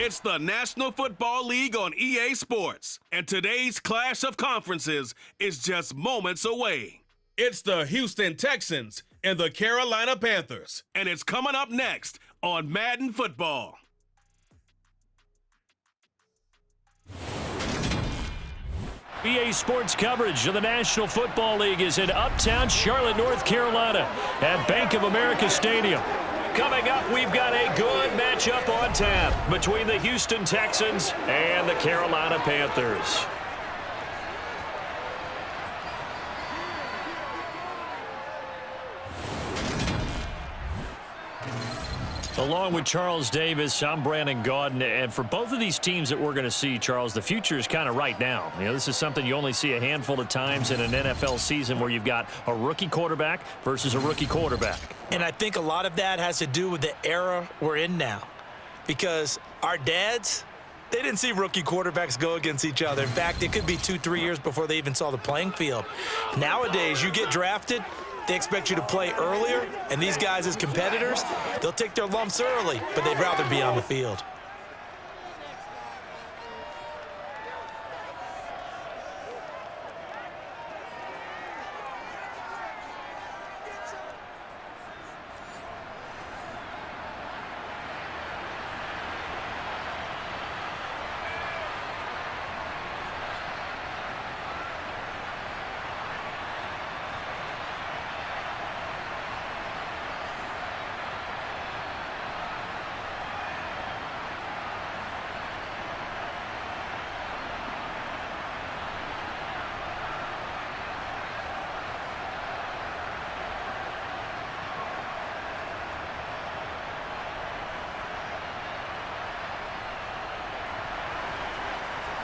It's the National Football League on EA Sports, and today's clash of conferences is just moments away. It's the Houston Texans and the Carolina Panthers, and it's coming up next on Madden Football. EA Sports coverage of the National Football League is in uptown Charlotte, North Carolina at Bank of America Stadium. Coming up, we've got a good matchup on tap between the Houston Texans and the Carolina Panthers. Along with Charles Davis, I'm Brandon Gaudin, and for both of these teams that we're going to see, Charles, the future is kind of right now. You know, this is something you only see a handful of times in an NFL season where you've got a rookie quarterback versus a rookie quarterback. And I think a lot of that has to do with the era we're in now, because our dads, they didn't see rookie quarterbacks go against each other. In fact, it could be 2-3 years before they even saw the playing field. Nowadays, you get drafted, they expect you to play earlier, and these guys as competitors, they'll take their lumps early, but they'd rather be on the field.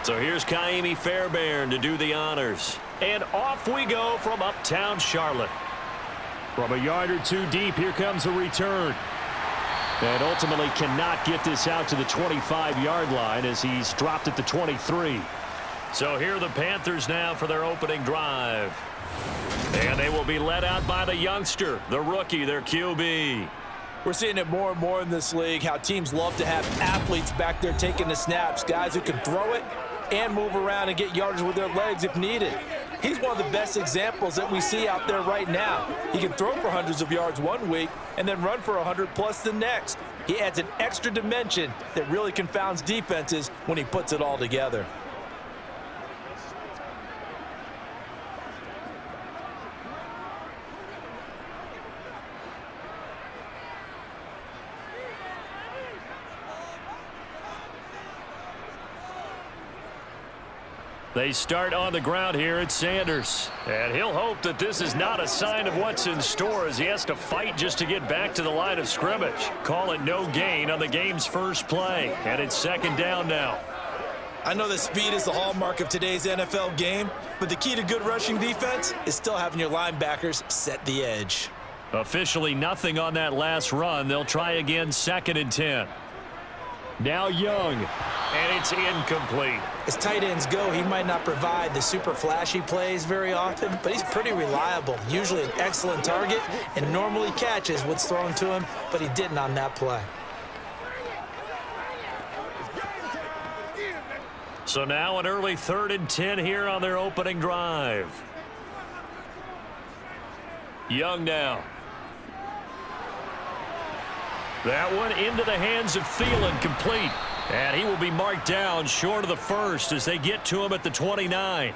So here's Kaimi Fairbairn to do the honors. And off we go from uptown Charlotte. From a yard or two deep, here comes a return. And ultimately cannot get this out to the 25-yard line as he's dropped at the 23. So here are the Panthers now for their opening drive. And they will be led out by the youngster, the rookie, their QB. We're seeing it more and more in this league, how teams love to have athletes back there taking the snaps, guys who can throw it and move around and get yardage with their legs if needed. He's one of the best examples that we see out there right now. He can throw for hundreds of yards one week and then run for 100+ the next. He adds an extra dimension that really confounds defenses when he puts it all together. They start on the ground here at Sanders. And he'll hope that this is not a sign of what's in store as he has to fight just to get back to the line of scrimmage. Call it no gain on the game's first play. And it's second down now. I know that speed is the hallmark of today's NFL game, but the key to good rushing defense is still having your linebackers set the edge. Officially nothing on that last run. They'll try again, 2nd and 10. Now Young, and it's incomplete. As tight ends go, he might not provide the super flashy plays very often, but he's pretty reliable, usually an excellent target, and normally catches what's thrown to him, but he didn't on that play. So now an early 3rd and 10 here on their opening drive. Young now. That one into the hands of Thielen, complete. And he will be marked down short of the first as they get to him at the 29.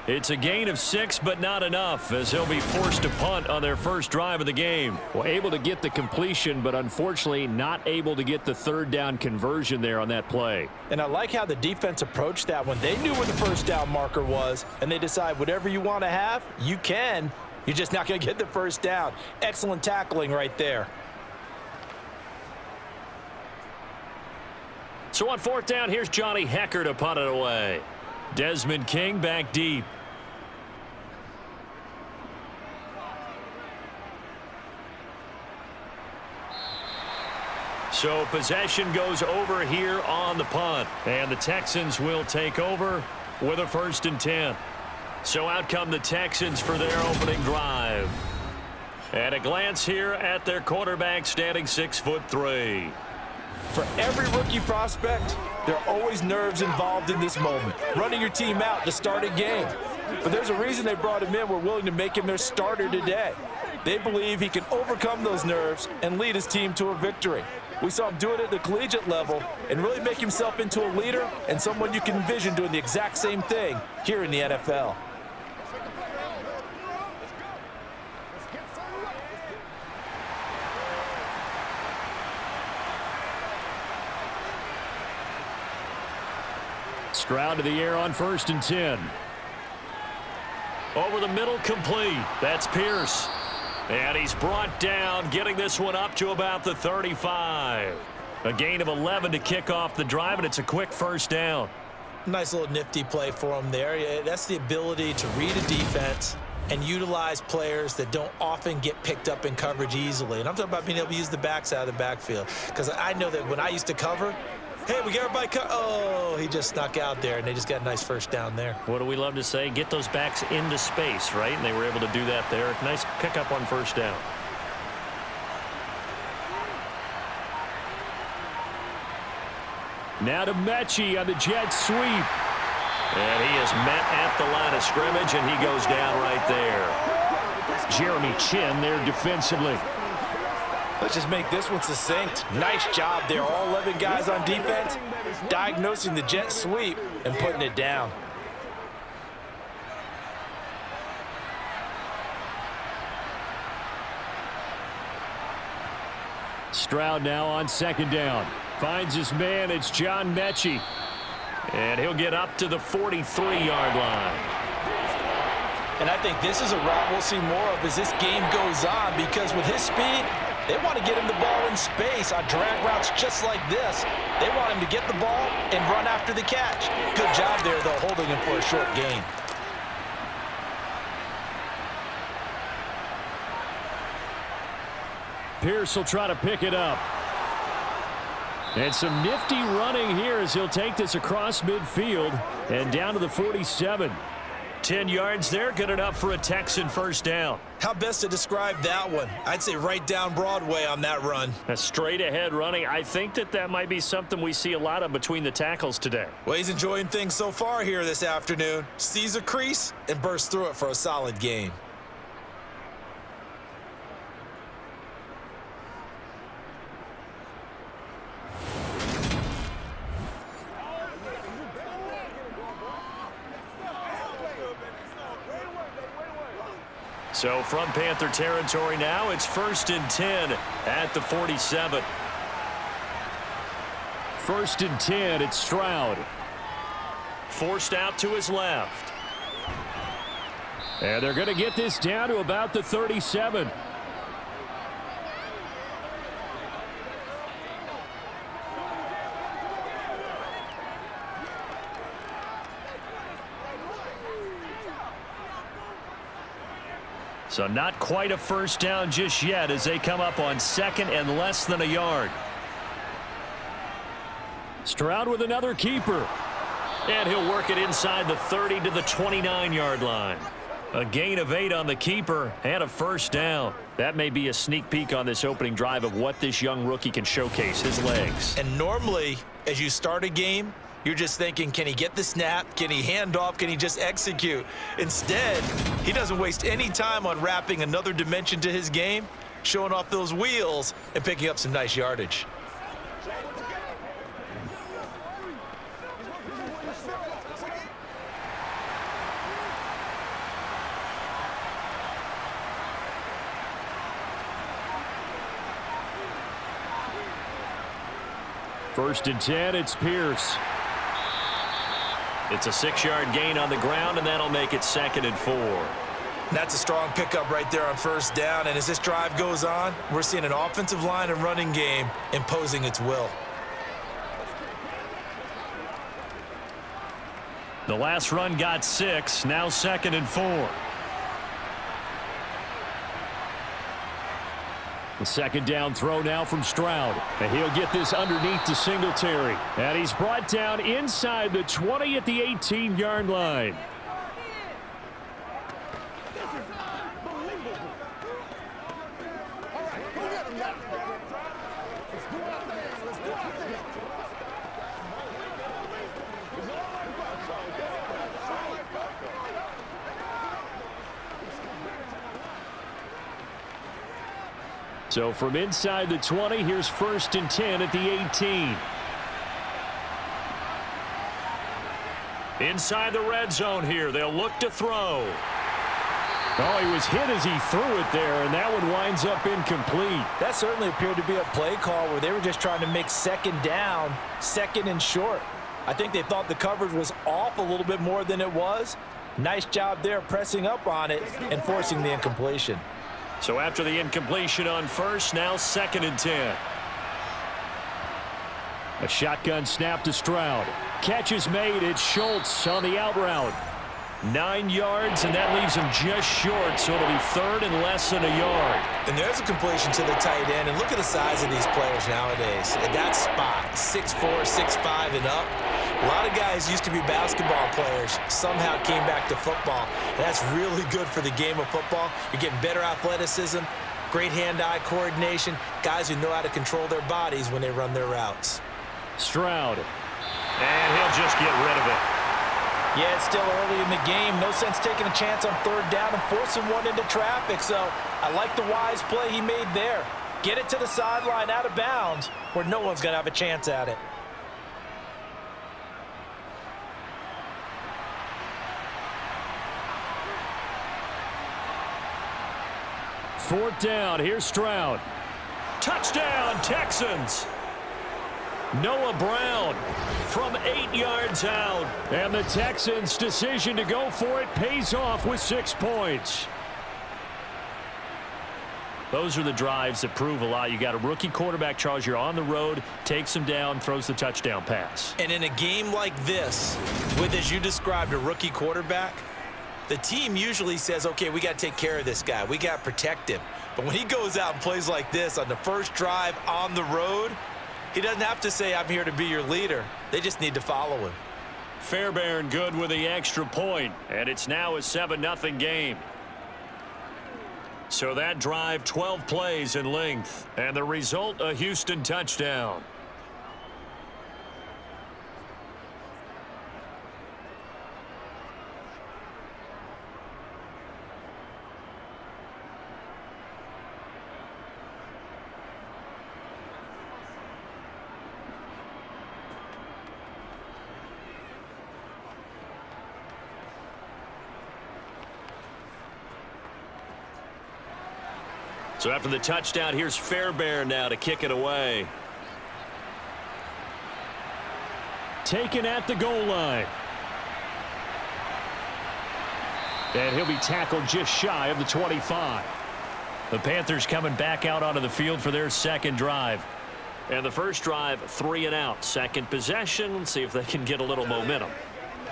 It's a gain of 6, but not enough as he'll be forced to punt on their first drive of the game. Well, able to get the completion, but unfortunately not able to get the 3rd down conversion there on that play. And I like how the defense approached that one. They knew where the first down marker was, and they decide whatever you want to have, you can. You're just not going to get the first down. Excellent tackling right there. So on 4th down, here's Johnny Hecker to punt it away. Desmond King back deep. So possession goes over here on the punt. And the Texans will take over with a 1st and 10. So out come the Texans for their opening drive. And a glance here at their quarterback standing 6'3". For every rookie prospect, there are always nerves involved in this moment. Running your team out to start a game. But there's a reason they brought him in. We're willing to make him their starter today. They believe he can overcome those nerves and lead his team to a victory. We saw him do it at the collegiate level and really make himself into a leader and someone you can envision doing the exact same thing here in the NFL. Stroud to the air on 1st and 10. Over the middle, complete. That's Pierce. And he's brought down, getting this one up to about the 35. A gain of 11 to kick off the drive, and it's a quick first down. Nice little nifty play for him there. Yeah, that's the ability to read a defense and utilize players that don't often get picked up in coverage easily. And I'm talking about being able to use the backs out of the backfield. Because I know that when I used to cover, hey, we got everybody oh, he just snuck out there, and they just got a nice first down there. What do we love to say? Get those backs into space, right? And they were able to do that there. Nice pickup on first down. Now to Mechie on the jet sweep. And he is met at the line of scrimmage, and he goes down right there. Jeremy Chin there defensively. Let's just make this one succinct. Nice job there. All 11 guys on defense diagnosing the jet sweep and putting it down. Stroud now on 2nd down. Finds his man. It's John Mechie. And he'll get up to the 43-yard line. And I think this is a route we'll see more of as this game goes on, because with his speed, they want to get him the ball in space on drag routes just like this. They want him to get the ball and run after the catch. Good job there, though, holding him for a short gain. Pierce will try to pick it up. And some nifty running here as he'll take this across midfield and down to the 47. 10 yards there, good enough for a Texan first down. How best to describe that one? I'd say right down Broadway on that run. A straight ahead running. I think that might be something we see a lot of between the tackles today. Well, he's enjoying things so far here this afternoon. Sees a crease and bursts through it for a solid gain. So from Panther territory now, it's 1st and 10 at the 47. 1st and 10, it's Stroud. Forced out to his left. And they're going to get this down to about the 37. So not quite a first down just yet as they come up on 2nd and less than a yard. Stroud with another keeper. And he'll work it inside the 30 to the 29-yard line. A gain of 8 on the keeper and a first down. That may be a sneak peek on this opening drive of what this young rookie can showcase, his legs. And normally, as you start a game, you're just thinking, can he get the snap? Can he hand off? Can he just execute? Instead, he doesn't waste any time on wrapping another dimension to his game, showing off those wheels and picking up some nice yardage. First and 10, it's Pierce. It's a 6-yard gain on the ground, and that'll make it 2nd and 4. That's a strong pickup right there on first down, and as this drive goes on, we're seeing an offensive line and running game imposing its will. The last run got 6, now 2nd and 4. The 2nd down throw now from Stroud. And he'll get this underneath to Singletary. And he's brought down inside the 20 at the 18-yard line. So from inside the 20, here's 1st and 10 at the 18. Inside the red zone here. They'll look to throw. Oh, he was hit as he threw it there, and that one winds up incomplete. That certainly appeared to be a play call where they were just trying to make second down, second and short. I think they thought the coverage was off a little bit more than it was. Nice job there pressing up on it and forcing the incompletion. So after the incompletion on first, now 2nd and 10. A shotgun snap to Stroud. Catch is made. It's Schultz on the out route. 9 yards, and that leaves him just short, so it'll be 3rd and less than a yard. And there's a completion to the tight end, and look at the size of these players nowadays. At that spot, 6'4", 6'5", and up. A lot of guys used to be basketball players, somehow came back to football. And that's really good for the game of football. You're getting better athleticism, great hand-eye coordination, guys who know how to control their bodies when they run their routes. Stroud. And he'll just get rid of it. Yeah, it's still early in the game. No sense taking a chance on 3rd down and forcing one into traffic. So I like the wise play he made there. Get it to the sideline out of bounds where no one's going to have a chance at it. Fourth down. Here's Stroud. Touchdown, Texans. Noah Brown from 8 yards out. And the Texans' decision to go for it pays off with 6 points. Those are the drives that prove a lot. You got a rookie quarterback, Charles. You're on the road, takes him down, throws the touchdown pass. And in a game like this, with, as you described, a rookie quarterback, the team usually says, okay, we got to take care of this guy. We got to protect him. But when he goes out and plays like this on the first drive on the road, he doesn't have to say, I'm here to be your leader. They just need to follow him. Fairbairn good with the extra point, and it's now a 7-0 game. So that drive, 12 plays in length, and the result, a Houston touchdown. So after the touchdown, here's Fairbairn now to kick it away. Taken at the goal line. And he'll be tackled just shy of the 25. The Panthers coming back out onto the field for their second drive. And the first drive, 3 and out. Second possession, let's see if they can get a little momentum.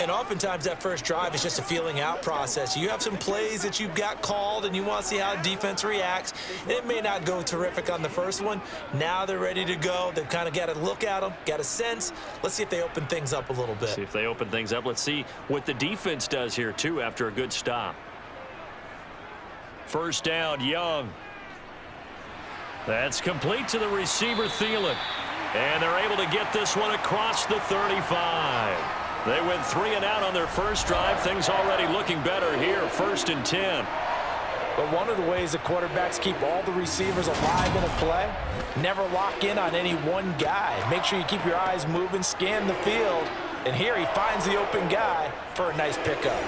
And oftentimes that first drive is just a feeling out process. You have some plays that you've got called and you want to see how defense reacts. It may not go terrific on the first one. Now they're ready to go. They've kind of got to look at them, got a sense. Let's see if they open things up a little bit. See if they open things up. Let's see what the defense does here, too, after a good stop. First down, Young. That's complete to the receiver, Thielen. And they're able to get this one across the 35. They went 3 and out on their first drive. Things already looking better here. 1st and 10. But one of the ways the quarterbacks keep all the receivers alive in a play, never lock in on any one guy. Make sure you keep your eyes moving, scan the field. And here he finds the open guy for a nice pickup.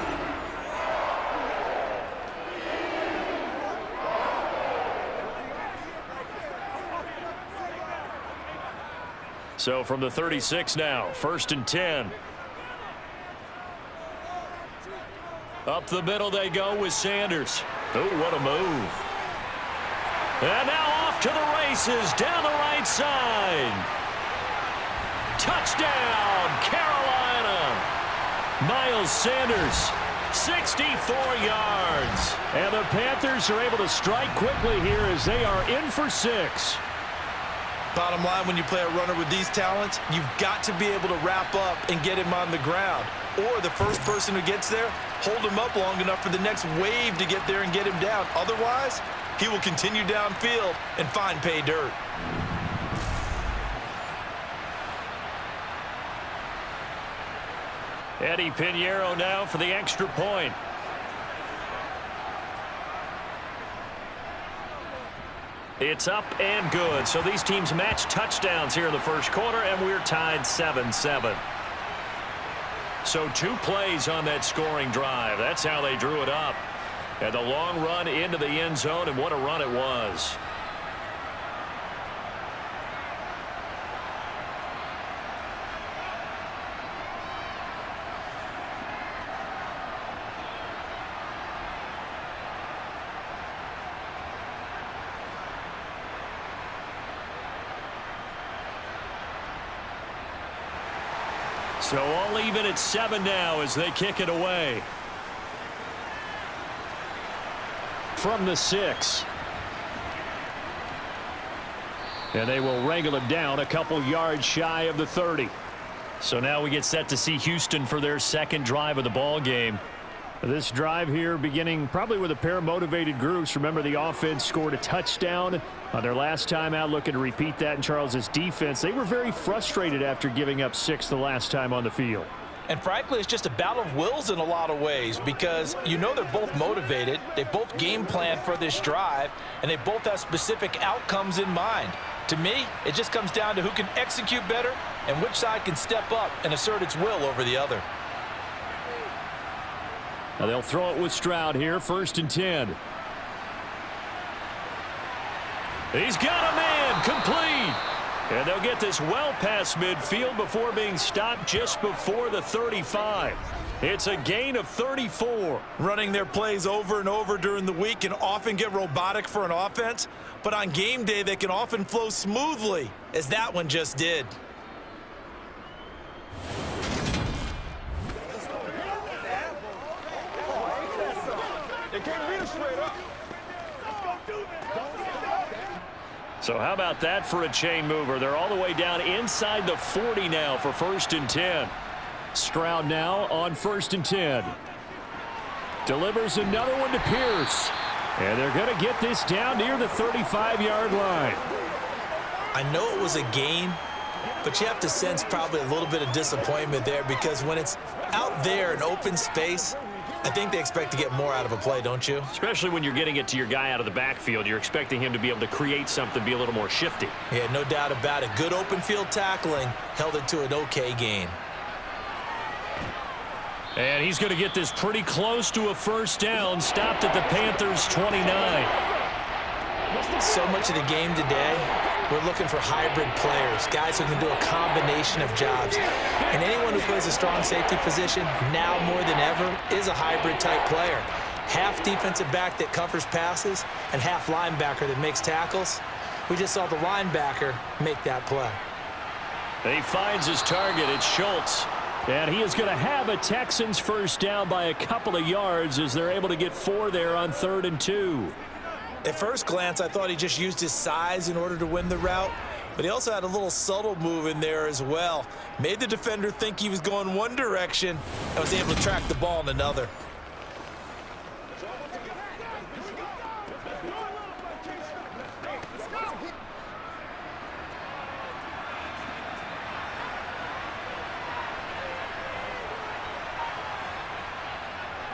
So from the 36 now, 1st and 10. Up the middle they go with Sanders. Oh, what a move. And now off to the races down the right side. Touchdown, Carolina. Miles Sanders, 64 yards. And the Panthers are able to strike quickly here as they are in for 6. Bottom line, when you play a runner with these talents, you've got to be able to wrap up and get him on the ground. Or the first person who gets there, hold him up long enough for the next wave to get there and get him down. Otherwise, he will continue downfield and find pay dirt. Eddie Pinheiro now for the extra point. It's up and good. So these teams match touchdowns here in the first quarter, and we're tied 7-7. So 2 plays on that scoring drive. That's how they drew it up. And the long run into the end zone, and what a run it was. So all even at 7 now as they kick it away. From the 6. And they will wrangle it down a couple yards shy of the 30. So now we get set to see Houston for their second drive of the ball game. This drive here beginning probably with a pair of motivated groups. Remember, the offense scored a touchdown on their last time out, looking to repeat that in Charles's defense. They were very frustrated after giving up 6 the last time on the field. And frankly, it's just a battle of wills in a lot of ways because you know they're both motivated. They both game plan for this drive, and they both have specific outcomes in mind. To me, it just comes down to who can execute better and which side can step up and assert its will over the other. Now they'll throw it with Stroud here, 1st and 10. He's got a man, complete. And they'll get this well past midfield before being stopped just before the 35. It's a gain of 34. Running their plays over and over during the week can often get robotic for an offense, but on game day they can often flow smoothly, as that one just did. So how about that for a chain mover? They're all the way down inside the 40 now for 1st and 10. Stroud now on 1st and 10. Delivers another one to Pierce. And they're going to get this down near the 35-yard line. I know it was a gain, but you have to sense probably a little bit of disappointment there because when it's out there in open space, I think they expect to get more out of a play, don't you? Especially when you're getting it to your guy out of the backfield. You're expecting him to be able to create something, be a little more shifty. Yeah, no doubt about it. Good open field tackling held it to an okay gain. And he's going to get this pretty close to a 1st down, stopped at the Panthers' 29. So much of the game today, we're looking for hybrid players, guys who can do a combination of jobs. And anyone who plays a strong safety position, now more than ever, is a hybrid-type player. Half defensive back that covers passes and half linebacker that makes tackles. We just saw the linebacker make that play. He finds his target. It's Schultz. And he is going to have a Texans 1st down by a couple of yards as they're able to get 4 there on 3rd and 2. At first glance, I thought he just used his size in order to win the route, but he also had a little subtle move in there as well. Made the defender think he was going one direction and was able to track the ball in another.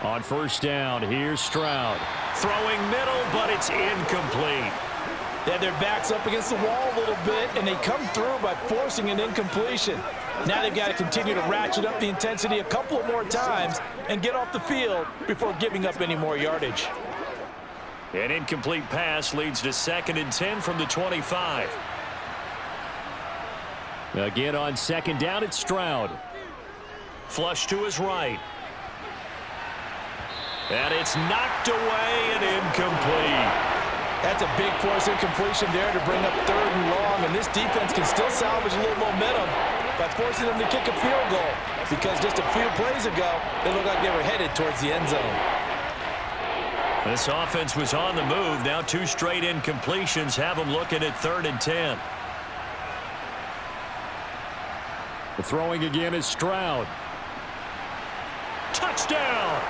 On 1st down, here's Stroud. Throwing middle, but it's incomplete. They had their backs up against the wall a little bit, and they come through by forcing an incompletion. Now they've got to continue to ratchet up the intensity a couple of more times and get off the field before giving up any more yardage. An incomplete pass leads to 2nd and 10 from the 25. Again on 2nd down, it's Stroud. Flush to his right. And it's knocked away and incomplete. That's a big force incompletion there to bring up 3rd and long, and this defense can still salvage a little momentum by forcing them to kick a field goal because just a few plays ago, they looked like they were headed towards the end zone. This offense was on the move. Now 2 straight incompletions have them looking at 3rd and 10. The throwing again is Stroud. Touchdown!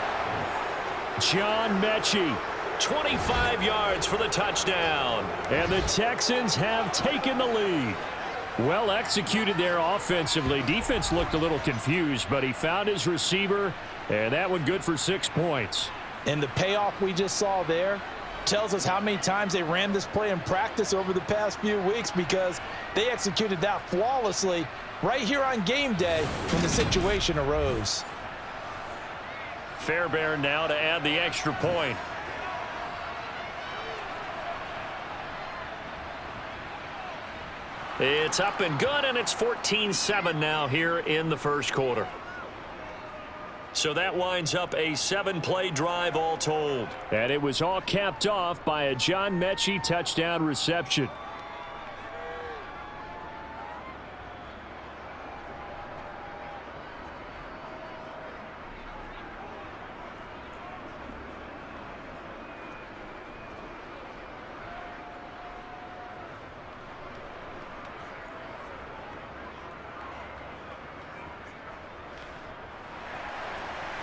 John Mechie, 25 yards for the touchdown. And the Texans have taken the lead. Well executed there offensively. Defense looked a little confused, but he found his receiver, and that one good for 6 points. And the payoff we just saw there tells us how many times they ran this play in practice over the past few weeks, because they executed that flawlessly right here on game day when the situation arose. Fairbairn now to add the extra point. It's up and good, and it's 14-7 now here in the first quarter. So that winds up a 7-play drive all told. And it was all capped off by a John Mechie touchdown reception.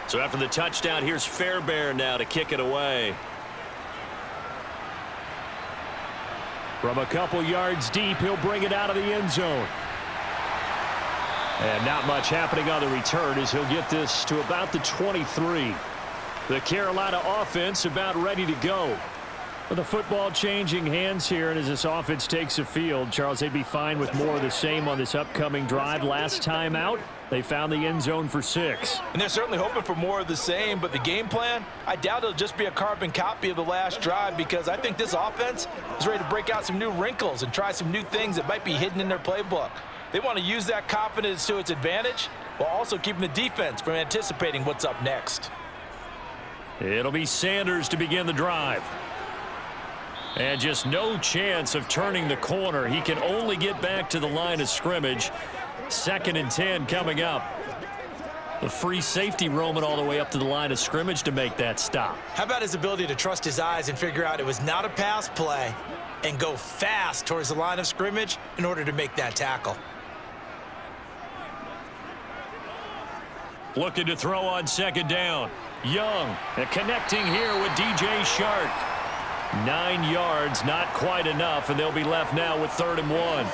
So after the touchdown, here's Fairbairn now to kick it away. From a couple yards deep, he'll bring it out of the end zone. And not much happening on the return as he'll get this to about the 23. The Carolina offense about ready to go. With the football changing hands here, and as this offense takes the field, Charles, they'd be fine with more of the same on this upcoming drive. Last time out, they found the end zone for 6. And they're certainly hoping for more of the same, but the game plan, I doubt it'll just be a carbon copy of the last drive, because I think this offense is ready to break out some new wrinkles and try some new things that might be hidden in their playbook. They want to use that confidence to its advantage while also keeping the defense from anticipating what's up next. It'll be Sanders to begin the drive. And just no chance of turning the corner. He can only get back to the line of scrimmage. 2nd and 10 coming up. The free safety roaming all the way up to the line of scrimmage to make that stop. How about his ability to trust his eyes and figure out it was not a pass play and go fast towards the line of scrimmage in order to make that tackle? Looking to throw on 2nd down. Young connecting here with DJ Shark. 9 yards, not quite enough, and they'll be left now with 3rd and 1.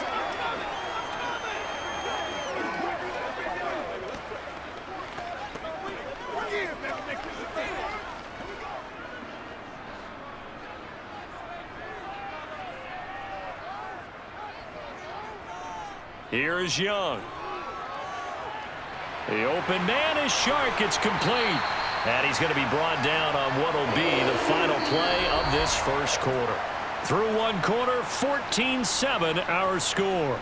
Here is Young. The open man is Shark. It's complete. And he's going to be brought down on what will be the final play of this first quarter. Through one quarter, 14-7 our score.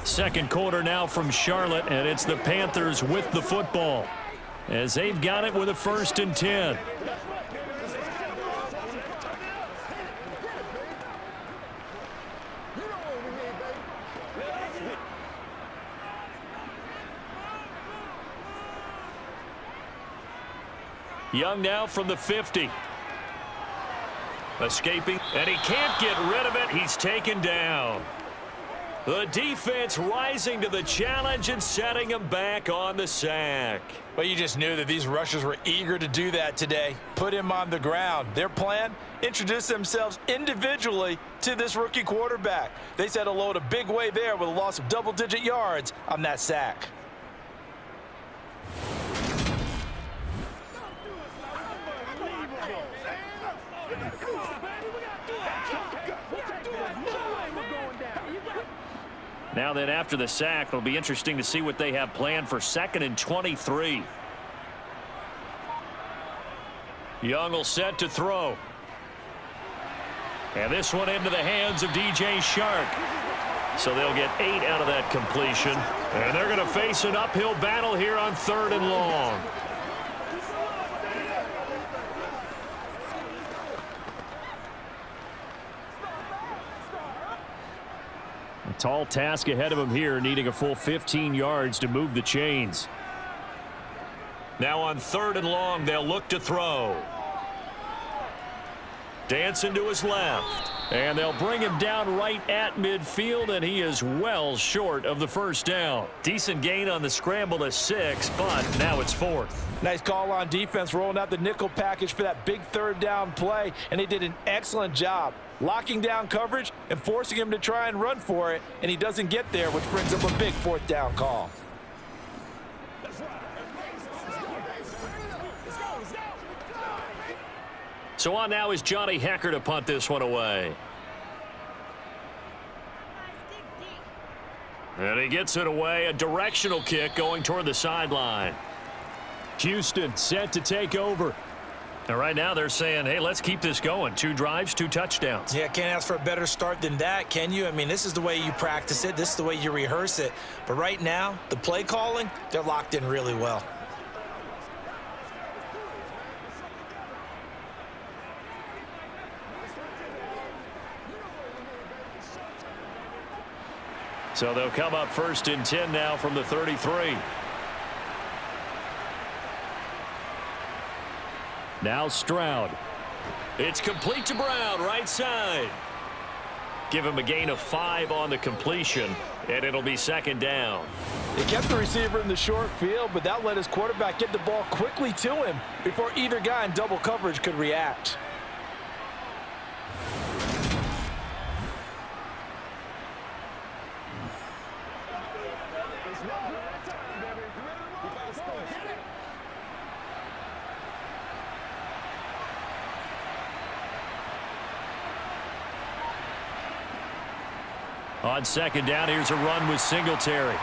Second quarter now from Charlotte, and it's the Panthers with the football as they've got it with a 1st and 10. Young now from the 50. Escaping, and he can't get rid of it. He's taken down. The defense rising to the challenge and setting him back on the sack. Well, you just knew that these rushers were eager to do that today. Put him on the ground. Their plan, introduce themselves individually to this rookie quarterback. They said hello in a big way there with a loss of double-digit yards on that sack. Now then, after the sack, it'll be interesting to see what they have planned for 2nd and 23. Young will set to throw. And this one into the hands of DJ Shark. So they'll get 8 out of that completion. And they're going to face an uphill battle here on 3rd and long. A tall task ahead of him here, needing a full 15 yards to move the chains. Now on 3rd and long, they'll look to throw. Dancing to his left. And they'll bring him down right at midfield, and he is well short of the first down. Decent gain on the scramble to 6, but now it's 4th. Nice call on defense, rolling out the nickel package for that big third down play, and they did an excellent job locking down coverage and forcing him to try and run for it, and he doesn't get there, which brings up a big 4th down call. So on now is Johnny Hecker to punt this one away. And he gets it away, a directional kick going toward the sideline. Houston set to take over. And right now they're saying, hey, let's keep this going. 2 drives, 2 touchdowns. Yeah, can't ask for a better start than that, can you? I mean, this is the way you practice it. This is the way you rehearse it. But right now, the play calling, they're locked in really well. So they'll come up 1st and 10 now from the 33. Now Stroud. It's complete to Brown, right side. Give him a gain of 5 on the completion, and it'll be 2nd down. They kept the receiver in the short field, but that let his quarterback get the ball quickly to him before either guy in double coverage could react. On 2nd down, here's a run with Singletary.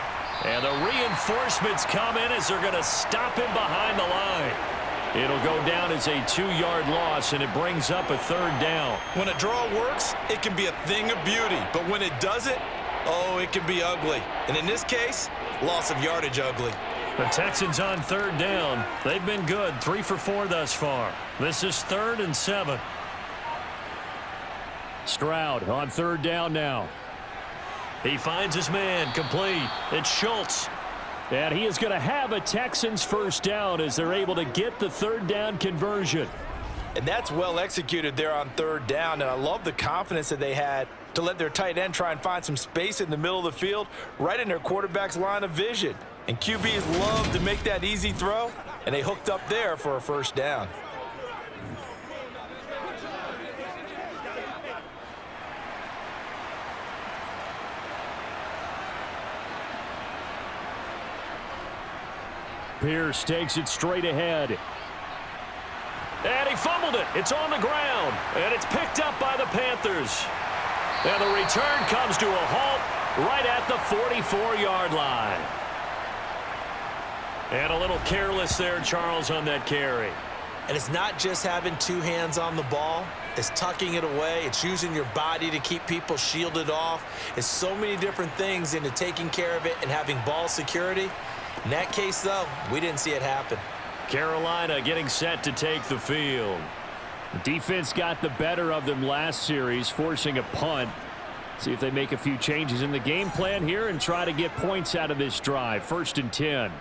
And the reinforcements come in as they're going to stop him behind the line. It'll go down as a 2-yard loss, and it brings up a 3rd down. When a draw works, it can be a thing of beauty. But when it doesn't, oh, it can be ugly. And in this case, loss of yardage ugly. The Texans on 3rd down. They've been good, 3 for 4 thus far. This is 3rd and 7. Stroud on 3rd down now. He finds his man, complete. It's Schultz. And he is going to have a Texans 1st down as they're able to get the 3rd down conversion. And that's well executed there on 3rd down, and I love the confidence that they had to let their tight end try and find some space in the middle of the field, right in their quarterback's line of vision. And QBs love to make that easy throw, and they hooked up there for a 1st down. Pierce takes it straight ahead. And he fumbled it. It's on the ground. And it's picked up by the Panthers. And the return comes to a halt right at the 44-yard line. And a little careless there, Charles, on that carry. And it's not just having 2 hands on the ball. It's tucking it away. It's using your body to keep people shielded off. It's so many different things into taking care of it and having ball security. In that case, though, we didn't see it happen. Carolina getting set to take the field. The defense got the better of them last series, forcing a punt. See if they make a few changes in the game plan here and try to get points out of this drive. 1st and 10.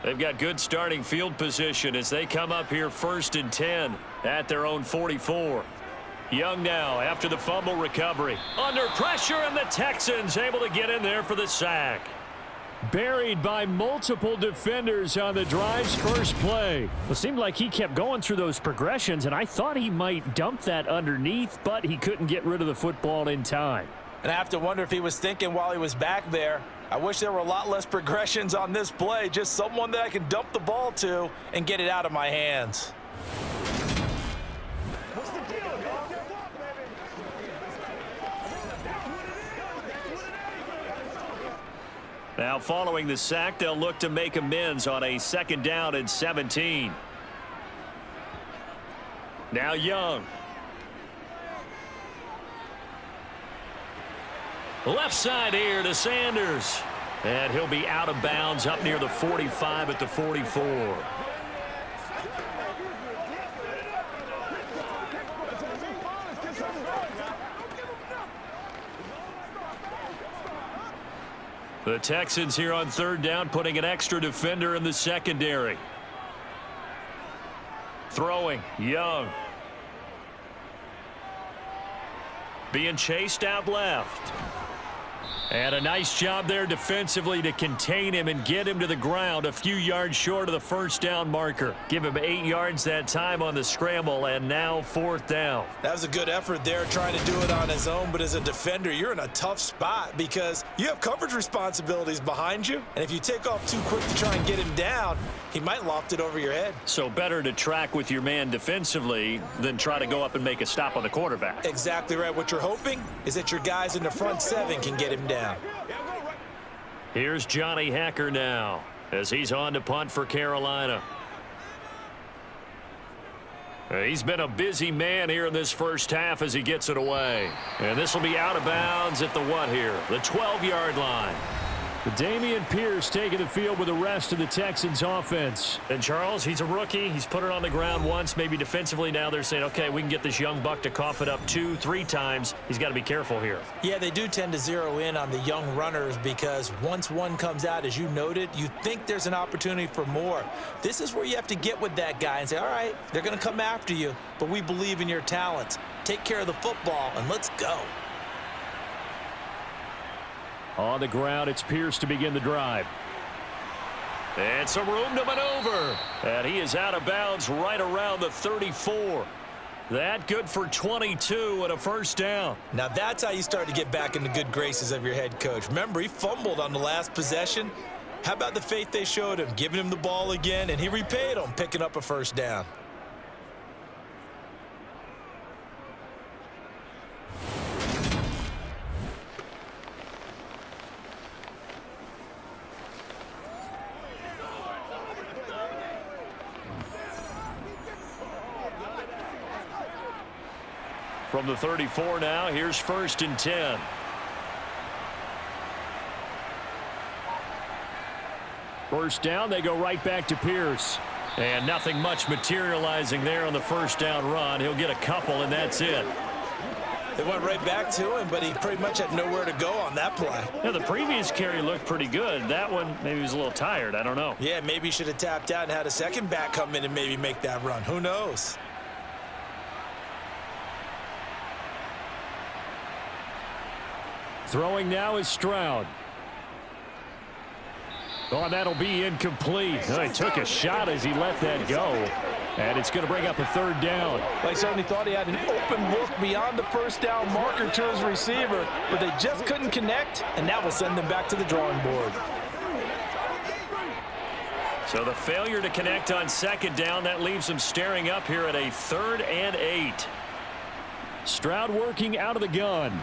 They've got good starting field position as they come up here 1st and 10 at their own 44. Young now after the fumble recovery. Under pressure, and the Texans able to get in there for the sack. Buried by multiple defenders on the drive's first play. It seemed like he kept going through those progressions, and I thought he might dump that underneath, but he couldn't get rid of the football in time. And I have to wonder if he was thinking while he was back there, I wish there were a lot less progressions on this play, just someone that I can dump the ball to and get it out of my hands. Now following the sack, they'll look to make amends on a 2nd down and 17. Now Young. Left side here to Sanders. And he'll be out of bounds up near the 45 at the 44. The Texans here on third down, putting an extra defender in the secondary. Throwing, Young. Being chased out left. And a nice job there defensively to contain him and get him to the ground a few yards short of the first down marker. Give him 8 yards that time on the scramble, and now fourth down. That was a good effort there trying to do it on his own, but as a defender, you're in a tough spot because you have coverage responsibilities behind you, and if you take off too quick to try and get him down, he might loft it over your head. So better to track with your man defensively than try to go up and make a stop on the quarterback. Exactly right. What you're hoping is that your guys in the front 7 can get him down. Here's Johnny Hacker now as he's on to punt for Carolina. He's been a busy man here in this first half as he gets it away. And this will be out of bounds at the what here? The 12-yard line. Dameon Pierce taking the field with the rest of the Texans offense. And Charles, he's a rookie. He's put it on the ground once. Maybe defensively now they're saying, okay, we can get this young buck to cough it up 2-3 times. He's got to be careful here. Yeah, they do tend to zero in on the young runners because once one comes out, as you noted, you think there's an opportunity for more. This is where you have to get with that guy and say, all right, they're going to come after you, but we believe in your talents. Take care of the football, and let's go. On the ground, it's Pierce to begin the drive. And some room to maneuver. And he is out of bounds right around the 34. That good for 22 and a first down. Now that's how you start to get back in the good graces of your head coach. Remember, he fumbled on the last possession. How about the faith they showed him, giving him the ball again, and he repaid them, picking up a first down. From the 34 now, here's first and 10. First down, they go right back to Pierce. And nothing much materializing there on the first down run. He'll get a couple, and that's it. They went right back to him, but he pretty much had nowhere to go on that play. Yeah, the previous carry looked pretty good. That one, maybe he was a little tired. I don't know. Yeah, maybe he should have tapped out and had a second back come in and maybe make that run. Who knows? Throwing now is Stroud. Oh, that'll be incomplete. Oh, he took a shot as he let that go. And it's going to bring up a third down. They certainly thought he had an open look beyond the first down marker to his receiver, but they just couldn't connect, and that will send them back to the drawing board. So the failure to connect on second down, that leaves them staring up here at a 3rd and 8. Stroud working out of the gun.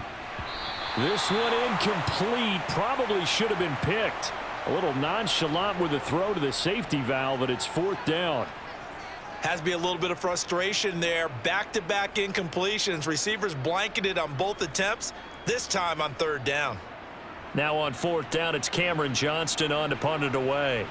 This one incomplete. Probably should have been picked. A little nonchalant with the throw to the safety valve, but it's 4th down. Has to be a little bit of frustration there. Back-to-back incompletions. Receivers blanketed on both attempts, this time on 3rd down. Now on 4th down, it's Cameron Johnston on to punt it away.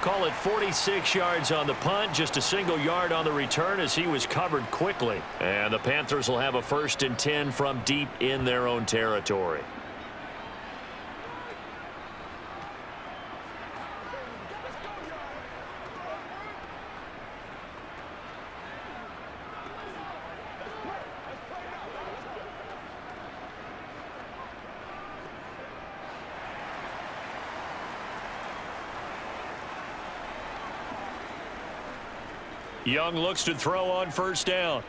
Call it 46 yards on the punt, just a single yard on the return as he was covered quickly. And the Panthers will have a 1st and 10 from deep in their own territory. Young looks to throw on 1st down.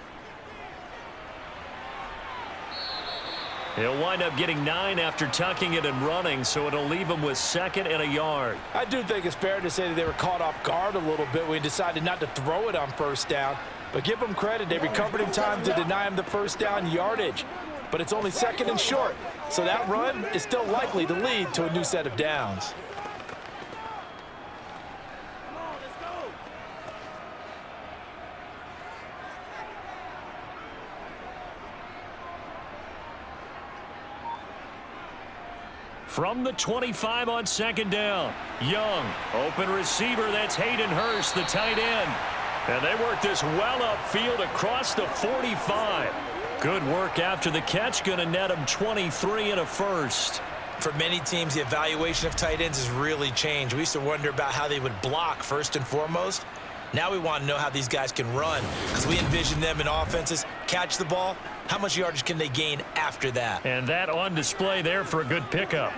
He'll wind up getting 9 after tucking it and running, so it'll leave him with 2nd and a yard. I do think it's fair to say that they were caught off guard a little bit when he decided not to throw it on 1st down. But give them credit. They recovered in time to deny him the 1st down yardage. But it's only 2nd and short, so that run is still likely to lead to a new set of downs. From the 25 on 2nd down, Young, open receiver, that's Hayden Hurst, the tight end. And they work this well upfield across the 45. Good work after the catch. Going to net them 23 and a first. For many teams, the evaluation of tight ends has really changed. We used to wonder about how they would block first and foremost. Now we want to know how these guys can run, because we envision them in offenses catch the ball. How much yardage can they gain after that? And that on display there for a good pickup.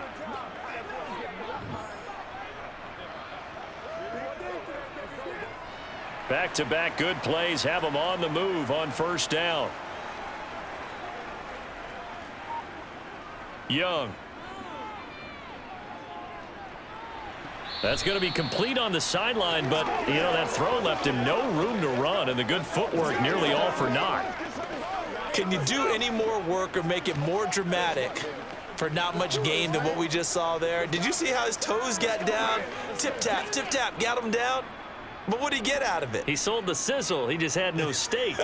Back-to-back good plays have them on the move on first down. Young. That's going to be complete on the sideline, but, you know, that throw left him no room to run, and the good footwork nearly all for naught. Can you do any more work or make it more dramatic for not much gain than what we just saw there? Did you see how his toes got down? Tip-tap, got him down. But what did he get out of it? He sold the sizzle. He just had no steak.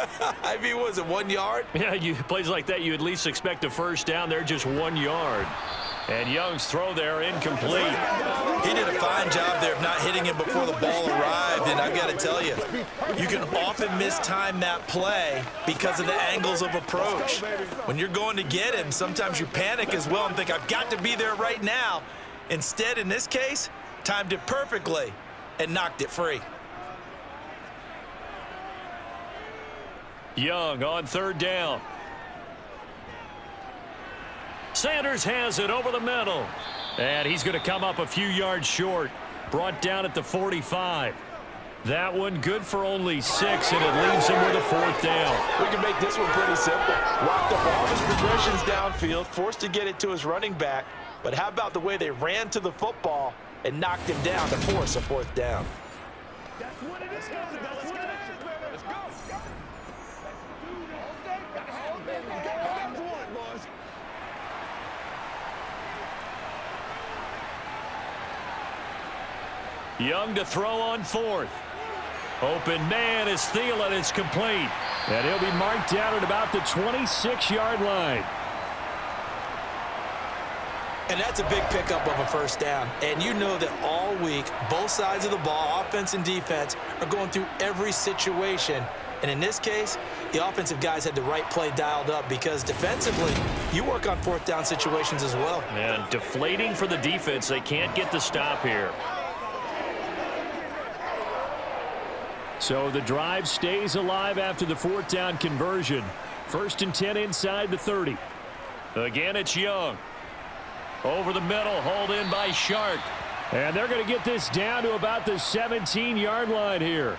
I mean, was it 1 yard? Yeah, plays like that, you at least expect a first down. They're just 1 yard. And Young's throw there incomplete. He did a fine job there of not hitting him before the ball arrived, and I've got to tell you, you can often mistime that play because of the angles of approach. When you're going to get him, sometimes you panic as well and think, I've got to be there right now. Instead, in this case, timed it perfectly and knocked it free. Young on third down. Sanders has it over the middle. And he's going to come up a few yards short. Brought down at the 45. That one good for only 6, and it leaves him with a fourth down. We can make this one pretty simple. Locked up all his progressions downfield, forced to get it to his running back. But how about the way they ran to the football and knocked him down to force a fourth down? That's what it is. Let's go. Young to throw on fourth. Open man is Thielen. It's complete. And he'll be marked down at about the 26-yard line. And that's a big pickup of a first down. And you know that all week, both sides of the ball, offense and defense, are going through every situation. And in this case, the offensive guys had the right play dialed up because defensively, you work on fourth down situations as well. And deflating for the defense. They can't get the stop here. So the drive stays alive after the fourth down conversion. 1st and 10 inside the 30. Again, it's Young. Over the middle, hauled in by Shark. And they're going to get this down to about the 17-yard line here.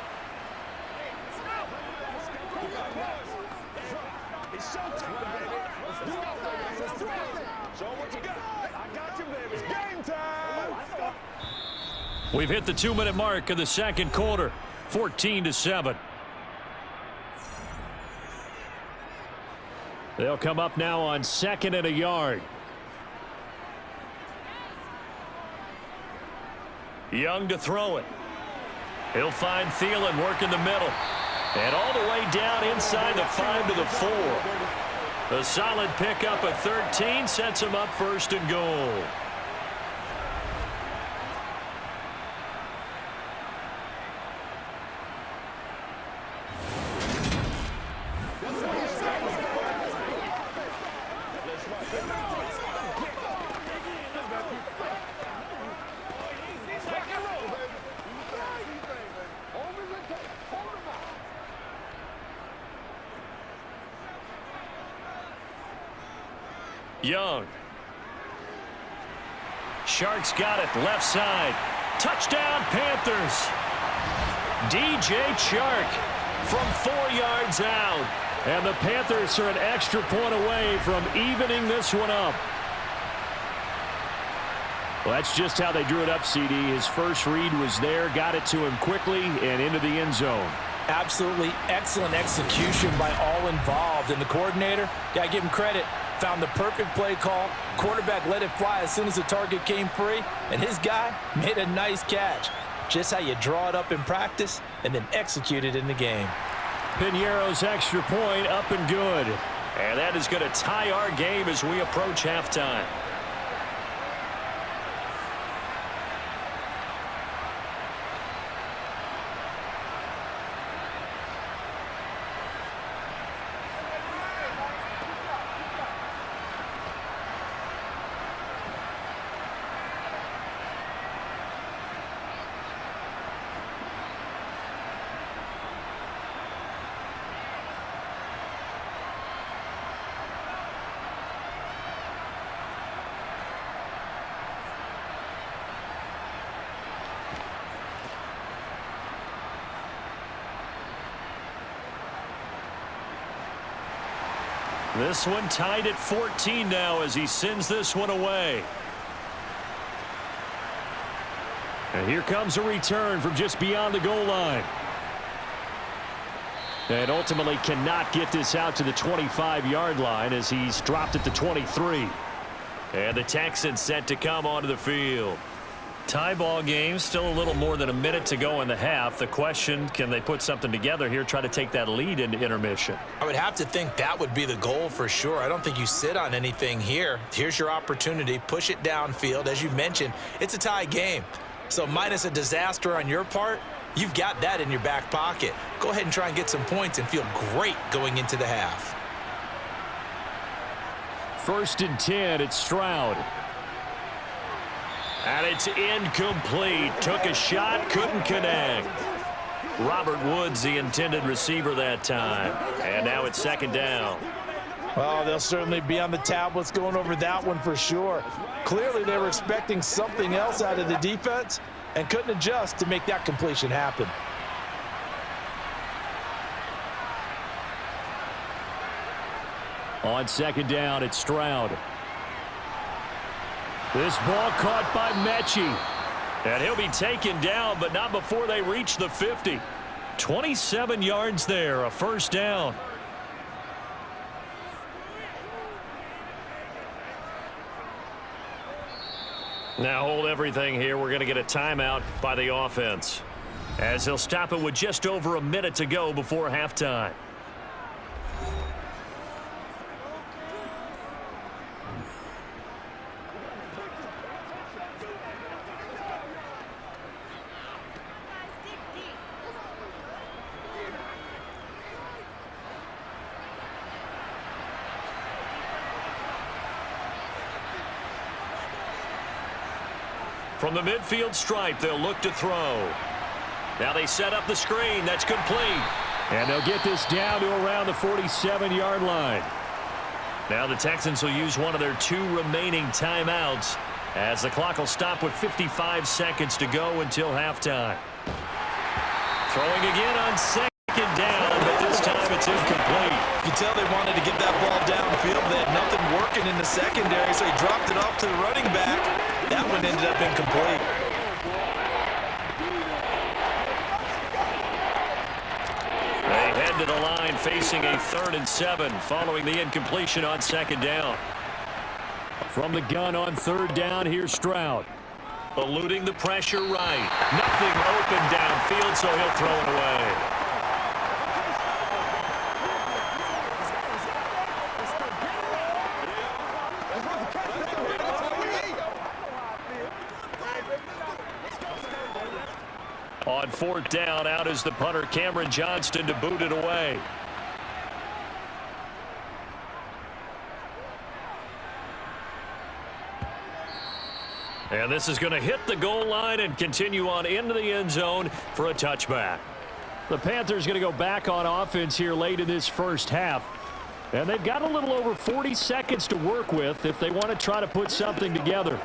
We've hit the 2-minute mark of the second quarter. 14-7. They'll come up now on 2nd and a yard. Young to throw it. He'll find Thielen working the middle. And all the way down inside the 5 to the 4. A solid pickup at 13 sets him up 1st and goal. Young. Shark's got it left side. Touchdown Panthers. DJ Chark from 4 yards out. And the Panthers are an extra point away from evening this one up. Well, that's just how they drew it up, CD. His first read was there, got it to him quickly and into the end zone. Absolutely excellent execution by all involved. And the coordinator, got to give him credit, found the perfect play call. Quarterback let it fly as soon as the target came free, and his guy made a nice catch. Just how you draw it up in practice and then execute it in the game. Piñeiro's extra point up and good. And that is going to tie our game as we approach halftime. This one tied at 14 now as he sends this one away. And here comes a return from just beyond the goal line. And ultimately cannot get this out to the 25-yard line as he's dropped at the 23. And the Texans set to come onto the field. Tie ball game, still a little more than a minute to go in the half. The question, can they put something together here, try to take that lead into intermission? I would have to think that would be the goal for sure. I don't think you sit on anything here. Here's your opportunity. Push it downfield. As you mentioned, it's a tie game. So minus a disaster on your part, you've got that in your back pocket. Go ahead and try and get some points and feel great going into the half. 1st and 10, it's Stroud. And it's incomplete. Took a shot, couldn't connect. Robert Woods, the intended receiver that time. And now it's 2nd down. Well, they'll certainly be on the tablets going over that one for sure. Clearly, they were expecting something else out of the defense and couldn't adjust to make that completion happen. On 2nd down, it's Stroud. This ball caught by Mechie. And he'll be taken down, but not before they reach the 50. 27 yards there, a 1st down. Now hold everything here. We're going to get a timeout by the offense, as they'll stop it with just over a minute to go before halftime. From the midfield stripe, they'll look to throw. Now they set up the screen. That's complete. And they'll get this down to around the 47-yard line. Now the Texans will use one of their 2 remaining timeouts as the clock will stop with 55 seconds to go until halftime. Throwing again on 2nd down, but this time it's incomplete. You can tell they wanted to get that ball downfield. They had nothing working in the secondary, so he dropped it off to the running back. That one ended up incomplete. They head to the line facing a 3rd and 7 following the incompletion on 2nd down. From the gun on 3rd down, here's Stroud. Eluding the pressure right. Nothing open downfield, so he'll throw it away. On 4th down, out is the punter, Cameron Johnston, to boot it away. And this is going to hit the goal line and continue on into the end zone for a touchback. The Panthers going to go back on offense here late in this 1st half. And they've got a little over 40 seconds to work with if they want to try to put something together.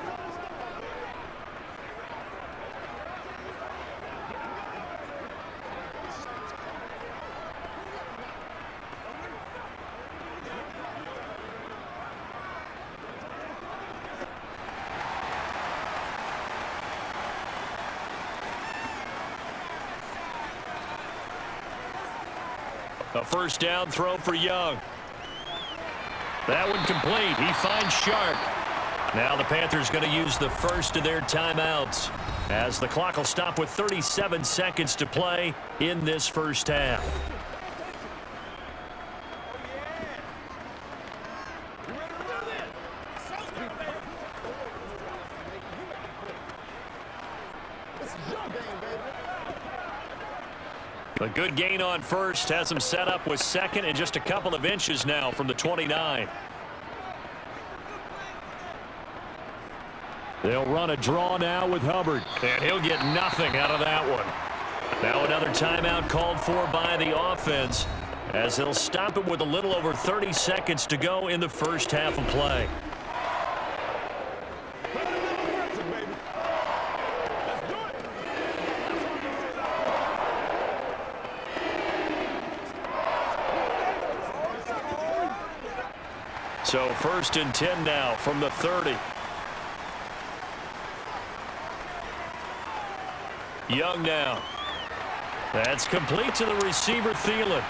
A 1st down throw for Young. That one complete. He finds Shark. Now the Panthers going to use the 1st of their timeouts as the clock will stop with 37 seconds to play in this 1st half. A good gain on 1st has him set up with 2nd and just a couple of inches now from the 29. They'll run a draw now with Hubbard. And he'll get nothing out of that one. Now another timeout called for by the offense as they'll stop it with a little over 30 seconds to go in the 1st half of play. So 1st and 10 now from the 30. Young now. That's complete to the receiver, Thielen.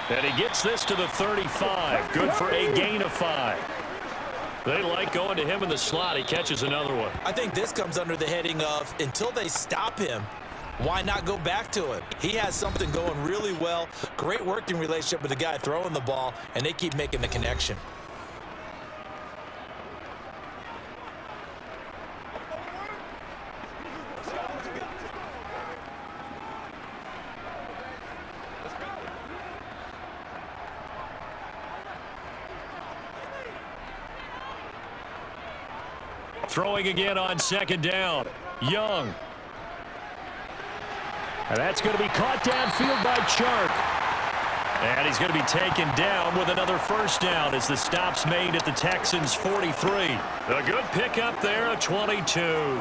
And he gets this to the 35. Good for a gain of 5. They like going to him in the slot. He catches another one. I think this comes under the heading of until they stop him, why not go back to it? He has something going really well. Great working relationship with the guy throwing the ball, and they keep making the connection. Throwing again on 2nd down. Young. And that's going to be caught downfield by Chark. And he's going to be taken down with another 1st down as the stop's made at the Texans' 43. A good pickup there, a 22.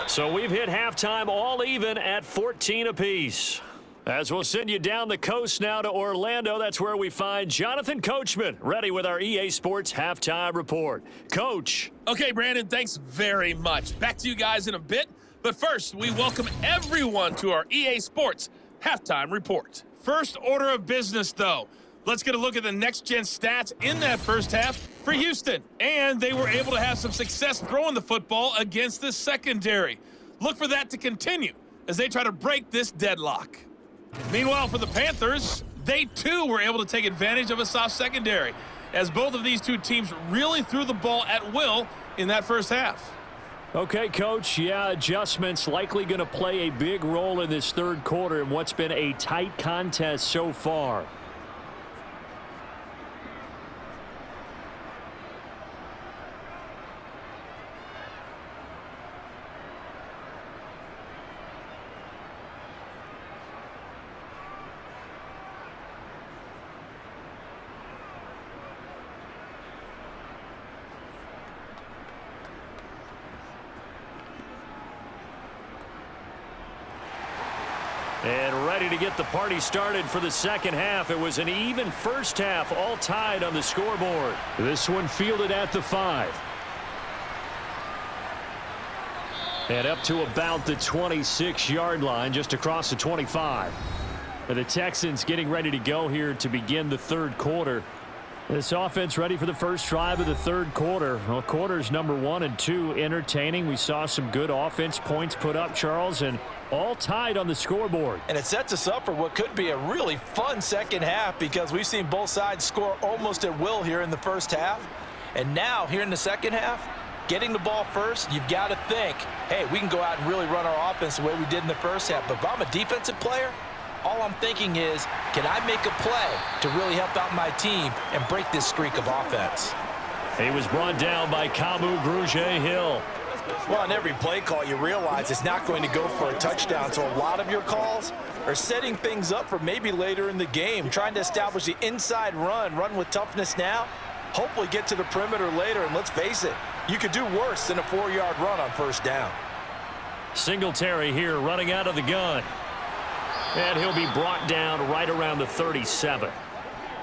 So we've hit halftime all even at 14 apiece. As we'll send you down the coast now to Orlando, that's where we find Jonathan Coachman, ready with our EA Sports Halftime Report. Coach. Okay, Brandon, thanks very much. Back to you guys in a bit. But first, we welcome everyone to our EA Sports Halftime Report. First order of business, though. Let's get a look at the next-gen stats in that first half for Houston. And they were able to have some success throwing the football against the secondary. Look for that to continue as they try to break this deadlock. Meanwhile, for the Panthers, they too were able to take advantage of a soft secondary, as both of these two teams really threw the ball at will in that first half. Okay, Coach, yeah, adjustments likely going to play a big role in this 3rd quarter in what's been a tight contest so far. And ready to get the party started for the 2nd half. It was an even first half, all tied on the scoreboard. This one fielded at the 5. And up to about the 26-yard line, just across the 25. And the Texans getting ready to go here to begin the 3rd quarter. This offense ready for the first drive of the 3rd quarter. Well, quarters number 1 and 2 entertaining. We saw some good offense points put up, Charles, and all tied on the scoreboard. And it sets us up for what could be a really fun 2nd half because we've seen both sides score almost at will here in the first half. And now, here in the 2nd half, getting the ball first, you've got to think, hey, we can go out and really run our offense the way we did in the first half. But if I'm a defensive player, all I'm thinking is, can I make a play to really help out my team and break this streak of offense? He was brought down by Kamu Grugier-Hill. Well, on every play call, you realize it's not going to go for a touchdown. So a lot of your calls are setting things up for maybe later in the game, trying to establish the inside run with toughness now, hopefully get to the perimeter later. And let's face it, you could do worse than a 4-yard run on 1st down. Singletary here running out of the gun. And he'll be brought down right around the 37.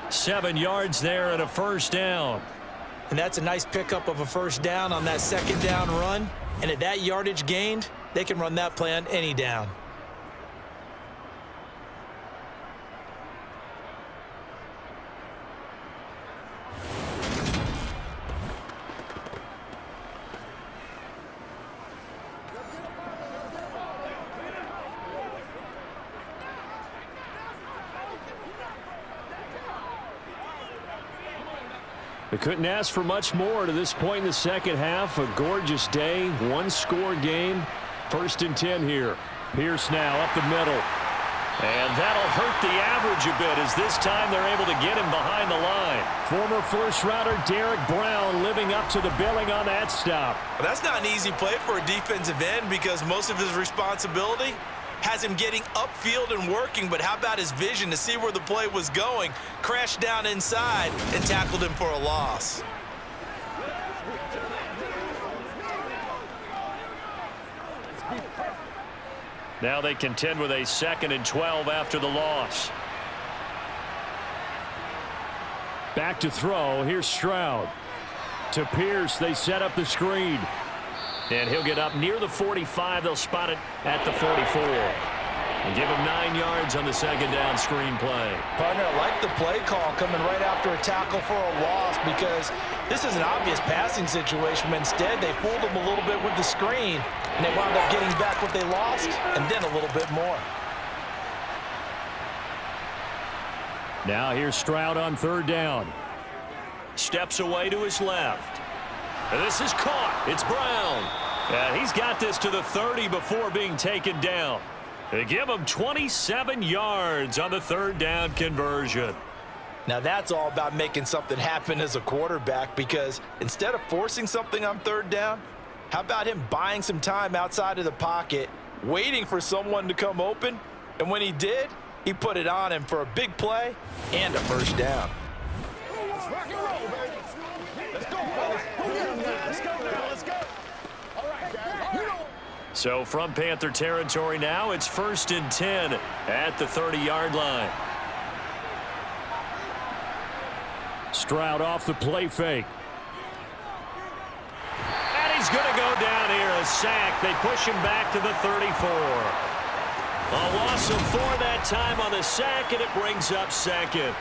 7 yards there and a 1st down. And that's a nice pickup of a 1st down on that 2nd down run. And at that yardage gained, they can run that play on any down. They couldn't ask for much more to this point in the 2nd half. A gorgeous day, 1-score game. 1st and 10 here. Pierce now up the middle. And that'll hurt the average a bit as this time they're able to get him behind the line. Former first-rounder Derek Brown living up to the billing on that stop. Well, that's not an easy play for a defensive end because most of his responsibility has him getting upfield and working, but how about his vision to see where the play was going, crashed down inside, and tackled him for a loss. Now they contend with a 2nd and 12 after the loss. Back to throw. Here's Stroud. To Pierce. They set up the screen. And he'll get up near the 45. They'll spot it at the 44. And give him 9 yards on the second down screen play. Partner, I like the play call coming right after a tackle for a loss because this is an obvious passing situation, but instead they fooled him a little bit with the screen, and they wound up getting back what they lost and then a little bit more. Now here's Stroud on third down. Steps away to his left. And this is caught. It's Brown. And he's got this to the 30 before being taken down. They give him 27 yards on the third down conversion. Now that's all about making something happen as a quarterback, because instead of forcing something on third down, how about him buying some time outside of the pocket, waiting for someone to come open, and when he did, he put it on him for a big play and a first down. Let's rock and roll, baby. Let's go, fellas. Let's go now. Let's go. All right, guys. You know. So from Panther territory now, it's 1st and 10 at the 30-yard line. Stroud off the play fake. And he's going to go down here, a sack. They push him back to the 34. A loss of 4 that time on the sack, and it brings up second.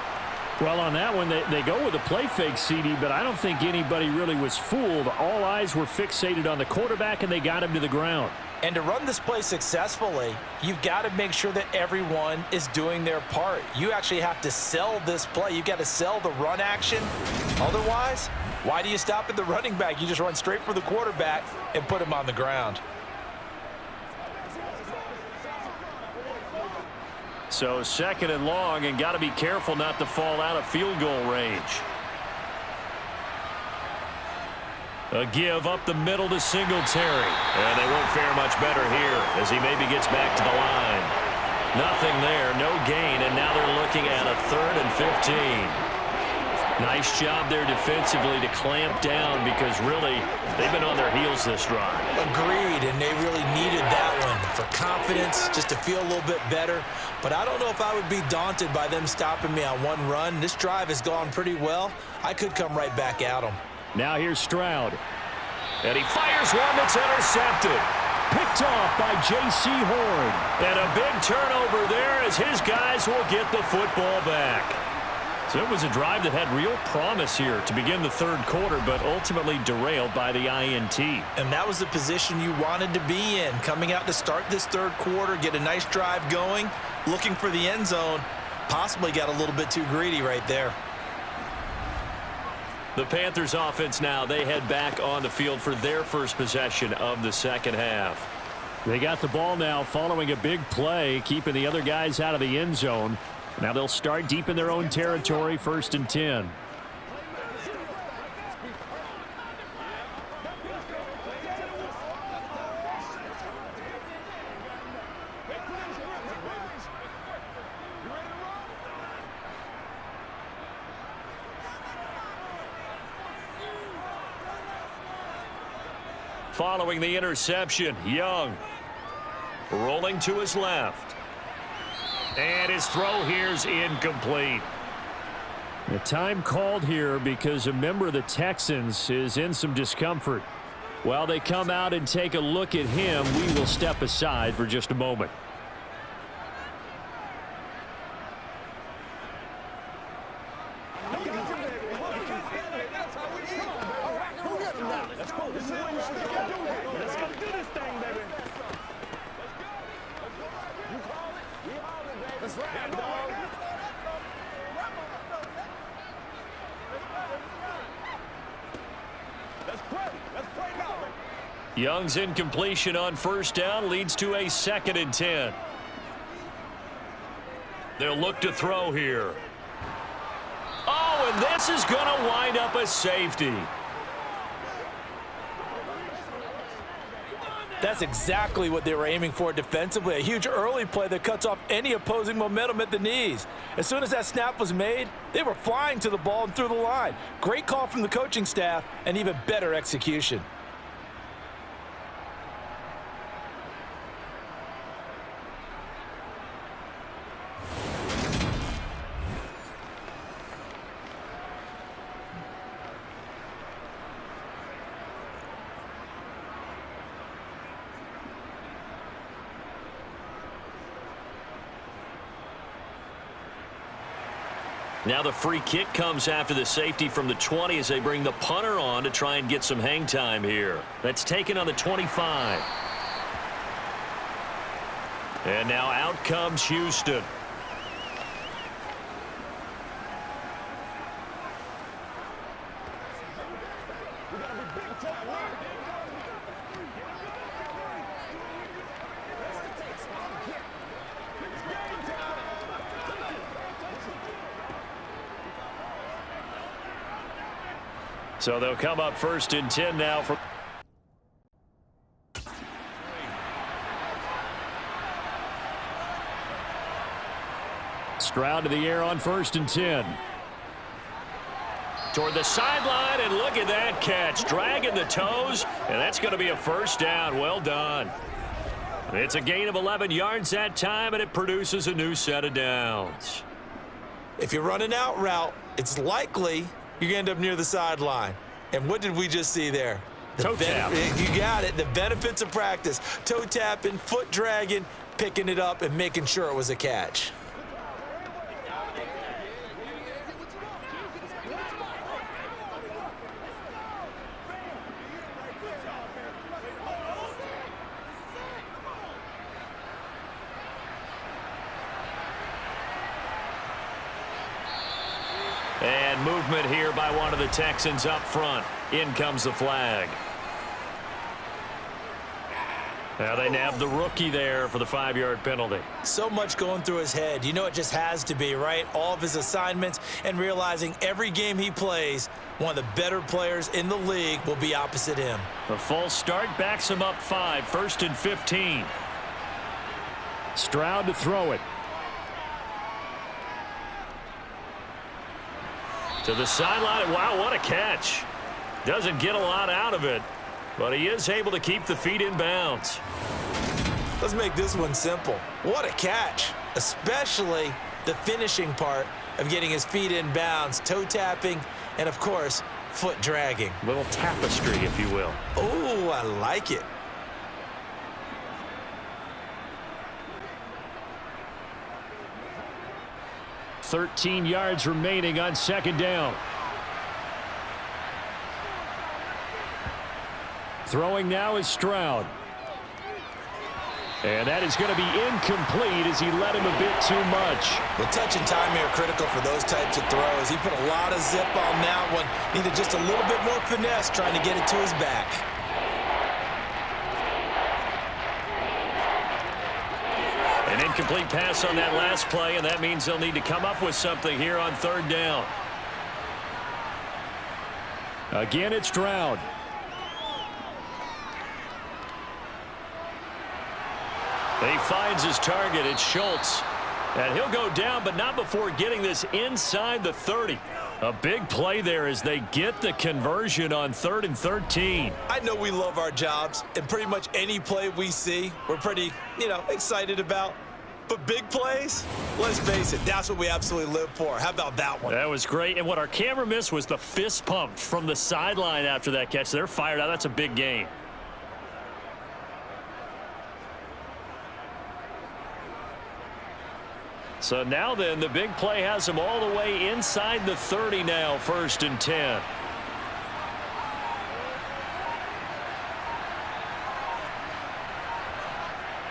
Well, on that one, they go with a play fake, CD, but I don't think anybody really was fooled. All eyes were fixated on the quarterback, and they got him to the ground. And to run this play successfully, you've got to make sure that everyone is doing their part. You actually have to sell this play. You've got to sell the run action. Otherwise, why do you stop at the running back? You just run straight for the quarterback and put him on the ground. So 2nd and long, and got to be careful not to fall out of field goal range. A give up the middle to Singletary. And they won't fare much better here as he maybe gets back to the line. Nothing there, no gain, and now they're looking at a 3rd and 15. Nice job there defensively to clamp down, because really they've been on their heels this drive. Agreed, and they really needed that one for confidence, just to feel a little bit better. But I don't know if I would be daunted by them stopping me on one run. This drive has gone pretty well. I could come right back at them. Now here's Stroud. And he fires one that's intercepted. Picked off by J.C. Horn. And a big turnover there as his guys will get the football back. So it was a drive that had real promise here to begin the third quarter, but ultimately derailed by the INT. And that was the position you wanted to be in, coming out to start this third quarter, get a nice drive going, looking for the end zone. Possibly got a little bit too greedy right there. The Panthers offense now, they head back on the field for their first possession of the second half. They got the ball now following a big play, keeping the other guys out of the end zone. Now they'll start deep in their own territory, 1st and 10. Following the interception, Young rolling to his left. And his throw here's incomplete. The time called here because a member of the Texans is in some discomfort. While they come out and take a look at him, we will step aside for just a moment. Young's incompletion on 1st down leads to a 2nd and 10. They'll look to throw here. Oh, and this is going to wind up a safety. That's exactly what they were aiming for defensively. A huge early play that cuts off any opposing momentum at the knees. As soon as that snap was made, they were flying to the ball and through the line. Great call from the coaching staff and even better execution. Now the free kick comes after the safety from the 20 as they bring the punter on to try and get some hang time here. That's taken on the 25. And now out comes Houston. So they'll come up 1st and 10 now. Stroud to the air on 1st and 10. Toward the sideline, and look at that catch. Dragging the toes, and that's going to be a 1st down. Well done. It's a gain of 11 yards that time, and it produces a new set of downs. If you're running out route, it's likely you're going to end up near the sideline. And what did we just see there? Toe tap. You got it. The benefits of practice. Toe tapping, foot dragging, picking it up, and making sure it was a catch. And movement here by one of the Texans up front. In comes the flag. Now they nab the rookie there for the 5-yard penalty. So much going through his head. You know it just has to be, right? All of his assignments and realizing every game he plays, one of the better players in the league will be opposite him. The false start backs him up 5, 1st and 15. Stroud to throw it. To the sideline. Wow, what a catch. Doesn't get a lot out of it, but he is able to keep the feet in bounds. Let's make this one simple. What a catch, especially the finishing part of getting his feet in bounds, toe tapping, and of course, foot dragging. Little tapestry, if you will. Oh, I like it. $13 yards remaining on 2nd down. Throwing now is Stroud. And that is going to be incomplete as he led him a bit too much. Well, touch and timing are critical for those types of throws. He put a lot of zip on that one. Needed just a little bit more finesse trying to get it to his back. An incomplete pass on that last play, and that means they'll need to come up with something here on 3rd down. Again, it's Stroud. He finds his target. It's Schultz. And he'll go down, but not before getting this inside the 30. A big play there as they get the conversion on 3rd and 13. I know we love our jobs, and pretty much any play we see, we're pretty, excited about. But big plays, let's face it, that's what we absolutely live for. How about that one? That was great. And what our camera missed was the fist pump from the sideline after that catch. They're fired out. That's a big gain. So now then, the big play has them all the way inside the 30 now, 1st and 10.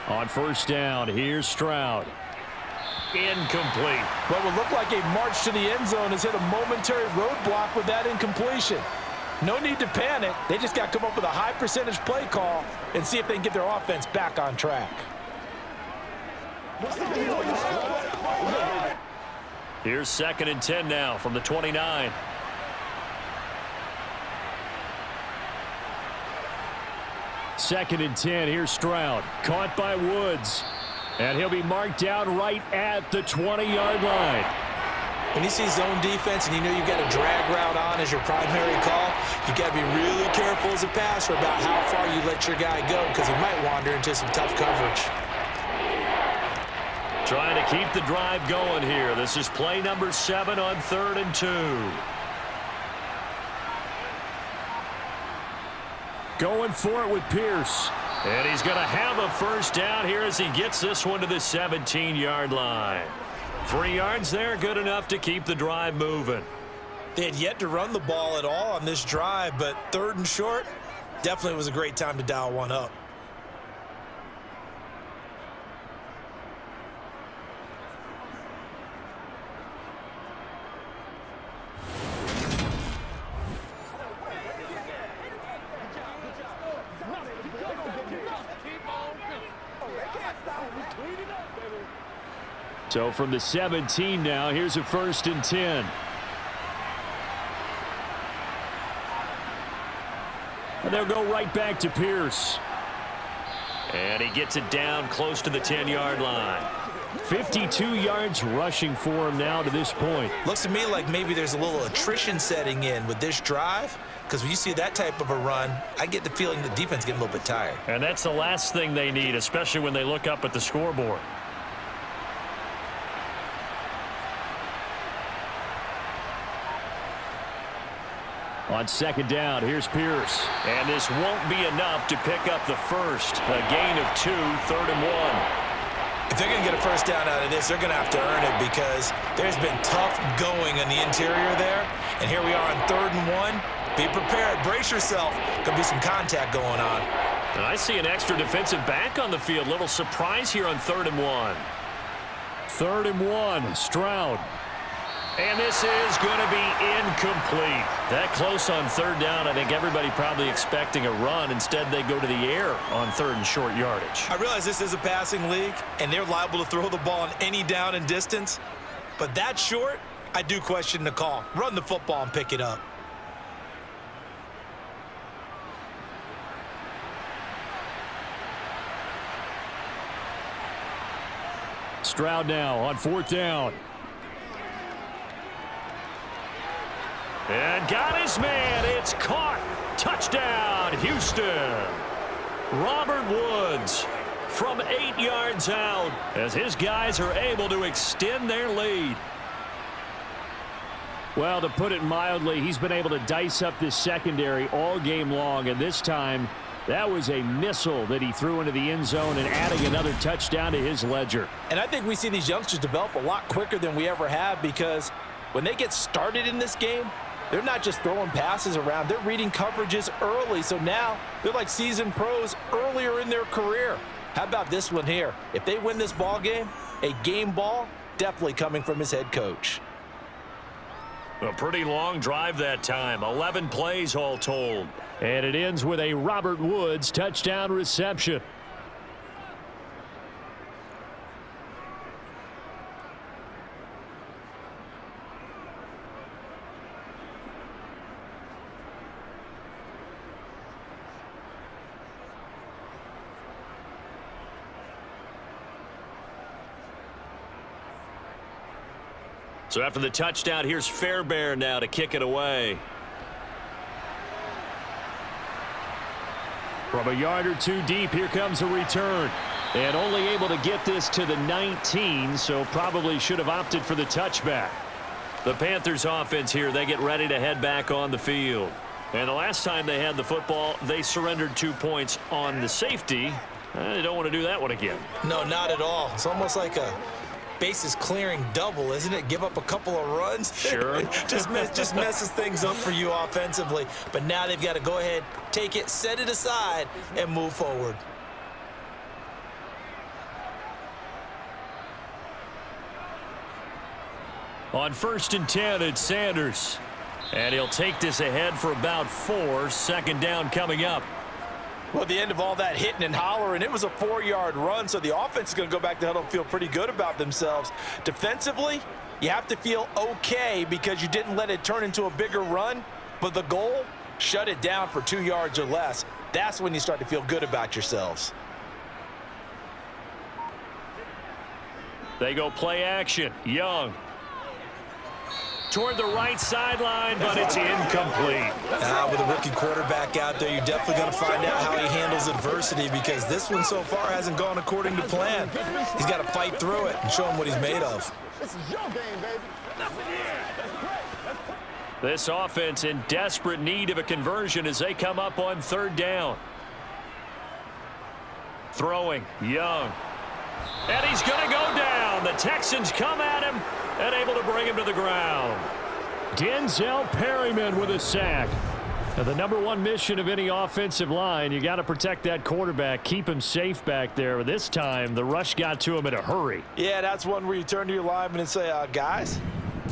On 1st down, here's Stroud. Incomplete. What would look like a march to the end zone has hit a momentary roadblock with that incompletion. No need to panic. They just got to come up with a high percentage play call and see if they can get their offense back on track. Here's 2nd and 10 now from the 29. Second and 10. Here's Stroud. Caught by Woods. And he'll be marked down right at the 20-yard line. When you see zone defense and you know you've got a drag route on as your primary call, you got to be really careful as a passer about how far you let your guy go because he might wander into some tough coverage. Trying to keep the drive going here. This is play number 7 on 3rd and 2. Going for it with Pierce. And he's going to have a 1st down here as he gets this one to the 17-yard line. 3 yards there, good enough to keep the drive moving. They had yet to run the ball at all on this drive, but 3rd and short, definitely was a great time to dial one up. So from the 17 now, here's a 1st and 10. And they'll go right back to Pierce. And he gets it down close to the 10-yard line. 52 yards rushing for him now to this point. Looks to me like maybe there's a little attrition setting in with this drive, because when you see that type of a run, I get the feeling the defense getting a little bit tired. And that's the last thing they need, especially when they look up at the scoreboard. On 2nd down, here's Pierce. And this won't be enough to pick up the first. A gain of 2, 3rd and 1. If they're going to get a first down out of this, they're going to have to earn it, because there's been tough going in the interior there. And here we are on 3rd and 1. Be prepared. Brace yourself. There'll be some contact going on. And I see an extra defensive back on the field. Little surprise here on 3rd and 1. 3rd and 1, Stroud. And this is going to be incomplete. That close on 3rd down, I think everybody probably expecting a run. Instead, they go to the air on 3rd and short yardage. I realize this is a passing league, and they're liable to throw the ball on any down and distance. But that short, I do question the call. Run the football and pick it up. Stroud now on 4th down. And got his man. It's caught. Touchdown, Houston. Robert Woods from 8 yards out as his guys are able to extend their lead. Well, to put it mildly, he's been able to dice up this secondary all game long, and this time that was a missile that he threw into the end zone and adding another touchdown to his ledger. And I think we see these youngsters develop a lot quicker than we ever have, because when they get started in this game, they're not just throwing passes around. They're reading coverages early. So now they're like seasoned pros earlier in their career. How about this one here? If they win this ball game, a game ball definitely coming from his head coach. A pretty long drive that time. 11 plays all told. And it ends with a Robert Woods touchdown reception. So after the touchdown, here's Fairbairn now to kick it away. From a yard or two deep, here comes a return. And only able to get this to the 19, so probably should have opted for the touchback. The Panthers offense here, they get ready to head back on the field. And the last time they had the football, they surrendered 2 points on the safety. They don't want to do that one again. No, not at all. It's almost like a bases clearing double, isn't it? Give up a couple of runs. Sure. just messes things up for you offensively. But now they've got to go ahead, take it, set it aside, and move forward. On 1st and 10, it's Sanders. And he'll take this ahead for about 4. 2nd down coming up. Well, at the end of all that hitting and hollering, it was a 4-yard run, so the offense is going to go back to huddle and feel pretty good about themselves. Defensively, you have to feel okay because you didn't let it turn into a bigger run, but the goal, shut it down for 2 yards or less. That's when you start to feel good about yourselves. They go play action. Young. Toward the right sideline, but it's incomplete. With a rookie quarterback out there, you're definitely going to find out how he handles adversity, because this one so far hasn't gone according to plan. He's got to fight through it and show him what he's made of. This is your game, baby. This offense in desperate need of a conversion as they come up on 3rd down. Throwing, Young. And he's going to go down. The Texans come at him and able to bring him to the ground. Denzel Perryman with a sack. Now, the number one mission of any offensive line, you got to protect that quarterback, keep him safe back there. This time, the rush got to him in a hurry. Yeah, that's one where you turn to your lineman and say, guys,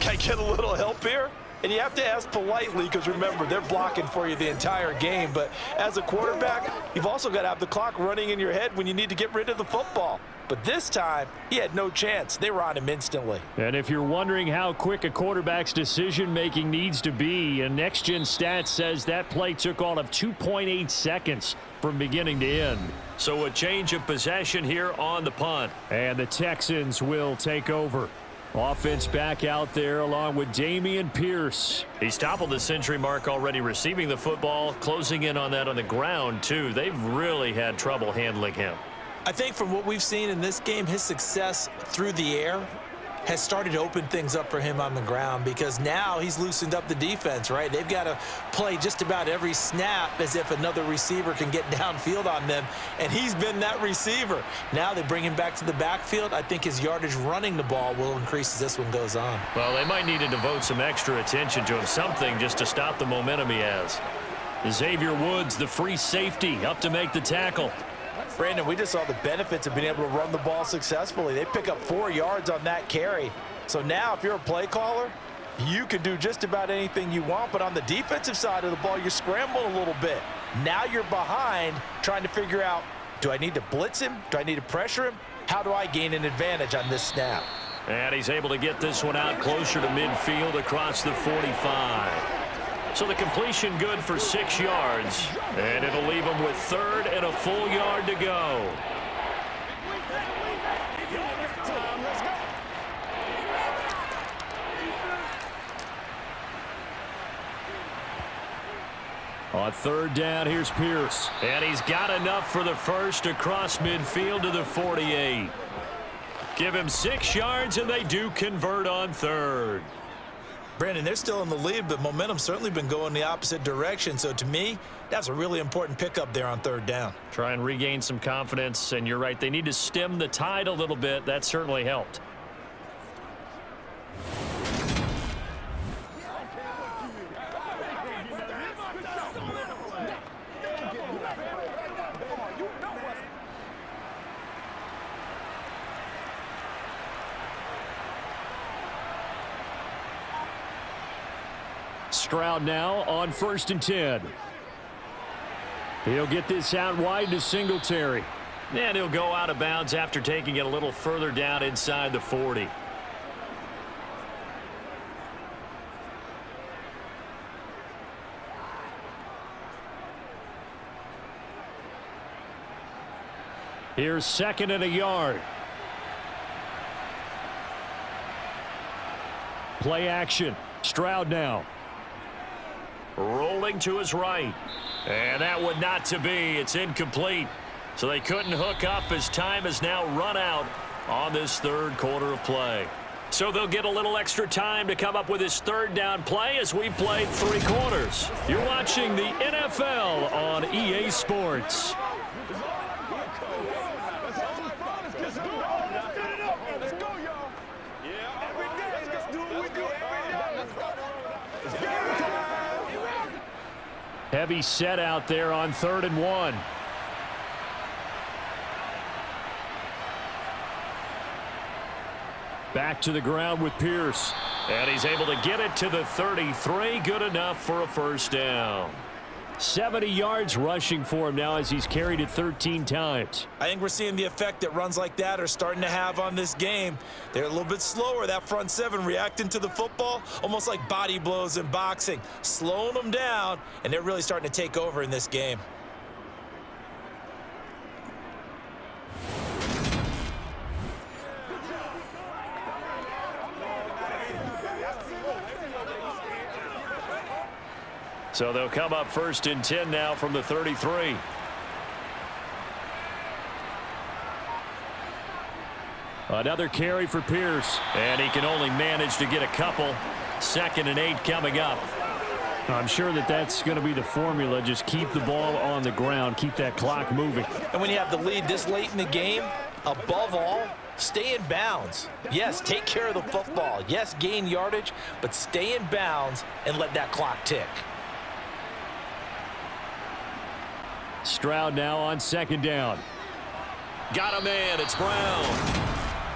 can I get a little help here? And you have to ask politely because, remember, they're blocking for you the entire game. But as a quarterback, you've also got to have the clock running in your head when you need to get rid of the football. But this time, he had no chance. They were on him instantly. And if you're wondering how quick a quarterback's decision-making needs to be, a next-gen stat says that play took all of 2.8 seconds from beginning to end. So a change of possession here on the punt. And the Texans will take over. Offense back out there along with Dameon Pierce. He's toppled the century mark already receiving the football, closing in on that on the ground, too. They've really had trouble handling him. I think from what we've seen in this game, his success through the air has started to open things up for him on the ground because now he's loosened up the defense, right? They've got to play just about every snap as if another receiver can get downfield on them, and he's been that receiver. Now they bring him back to the backfield. I think his yardage running the ball will increase as this one goes on. Well, they might need to devote some extra attention to him, something just to stop the momentum he has. Xavier Woods, the free safety, up to make the tackle. Brandon, we just saw the benefits of being able to run the ball successfully. They pick up 4 yards on that carry. So now if you're a play caller, you can do just about anything you want. But on the defensive side of the ball, you're scrambling a little bit. Now you're behind trying to figure out, do I need to blitz him? Do I need to pressure him? How do I gain an advantage on this snap? And he's able to get this one out closer to midfield across the 45. So the completion good for 6 yards, and it'll leave him with 3rd and a full yard to go. On 3rd down, here's Pierce. And he's got enough for the first across midfield to the 48. Give him 6 yards, and they do convert on 3rd. Brandon, they're still in the lead, but momentum's certainly been going the opposite direction. So to me, that's a really important pickup there on 3rd down. Try and regain some confidence, and you're right, they need to stem the tide a little bit. That certainly helped. Stroud now on 1st and 10. He'll get this out wide to Singletary. And he'll go out of bounds after taking it a little further down inside the 40. Here's 2nd and a yard. Play action. Stroud now. Rolling to his right. And that one not to be. It's incomplete. So they couldn't hook up as time has now run out on this 3rd quarter of play. So they'll get a little extra time to come up with his 3rd down play as we played 3 quarters. You're watching the NFL on EA Sports. Heavy set out there on 3rd and 1. Back to the ground with Pierce. And he's able to get it to the 33. Good enough for a 1st down. 70 yards rushing for him now as he's carried it 13 times. I think we're seeing the effect that runs like that are starting to have on this game. They're a little bit slower, that front 7 reacting to the football, almost like body blows in boxing, slowing them down, and they're really starting to take over in this game. So they'll come up 1st and 10 now from the 33. Another carry for Pierce. And he can only manage to get a couple. 2nd and 8 coming up. I'm sure that's going to be the formula. Just keep the ball on the ground, keep that clock moving. And when you have the lead this late in the game, above all, stay in bounds. Yes, take care of the football. Yes, gain yardage, but stay in bounds and let that clock tick. Stroud now on second down. Got a man. It's Brown.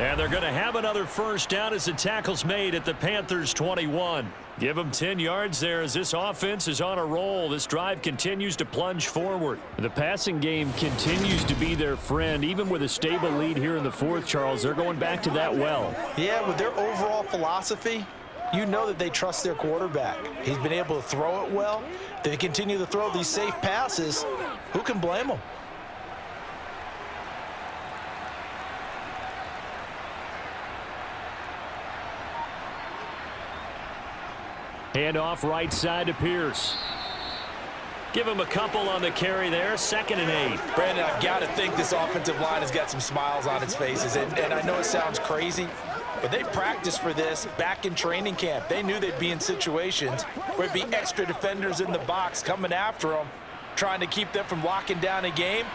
And they're going to have another first down as the tackle's made at the Panthers' 21. Give them 10 yards there as this offense is on a roll. This drive continues to plunge forward. The passing game continues to be their friend. Even with a stable lead here in the fourth, Charles, they're going back to that well. Yeah, with their overall philosophy, you know that they trust their quarterback. He's been able to throw it well. They continue to throw these safe passes. Who can blame them? Handoff right side to Pierce. Give him a couple on the carry there. 2nd and 8. Brandon, I've got to think this offensive line has got some smiles on its faces. And I know it sounds crazy, but they practiced for this back in training camp. They knew they'd be in situations where it'd be extra defenders in the box coming after them, trying to keep them from locking down a game.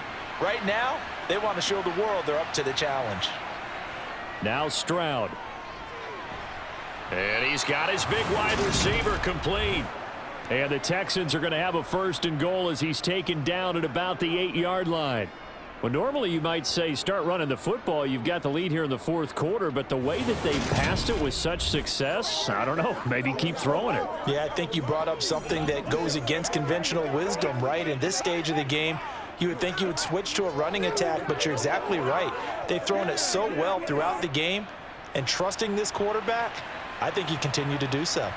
Right now, they want to show the world they're up to the challenge. Now Stroud. And he's got his big wide receiver complete. And the Texans are going to have a 1st and goal as he's taken down at about the 8-yard line. Well, normally you might say start running the football. You've got the lead here in the fourth quarter, but the way that they passed it with such success, I don't know, maybe keep throwing it. Yeah, I think you brought up something that goes against conventional wisdom, right? In this stage of the game, you would think you would switch to a running attack, but you're exactly right. They've thrown it so well throughout the game, and trusting this quarterback, I think you continue to do so.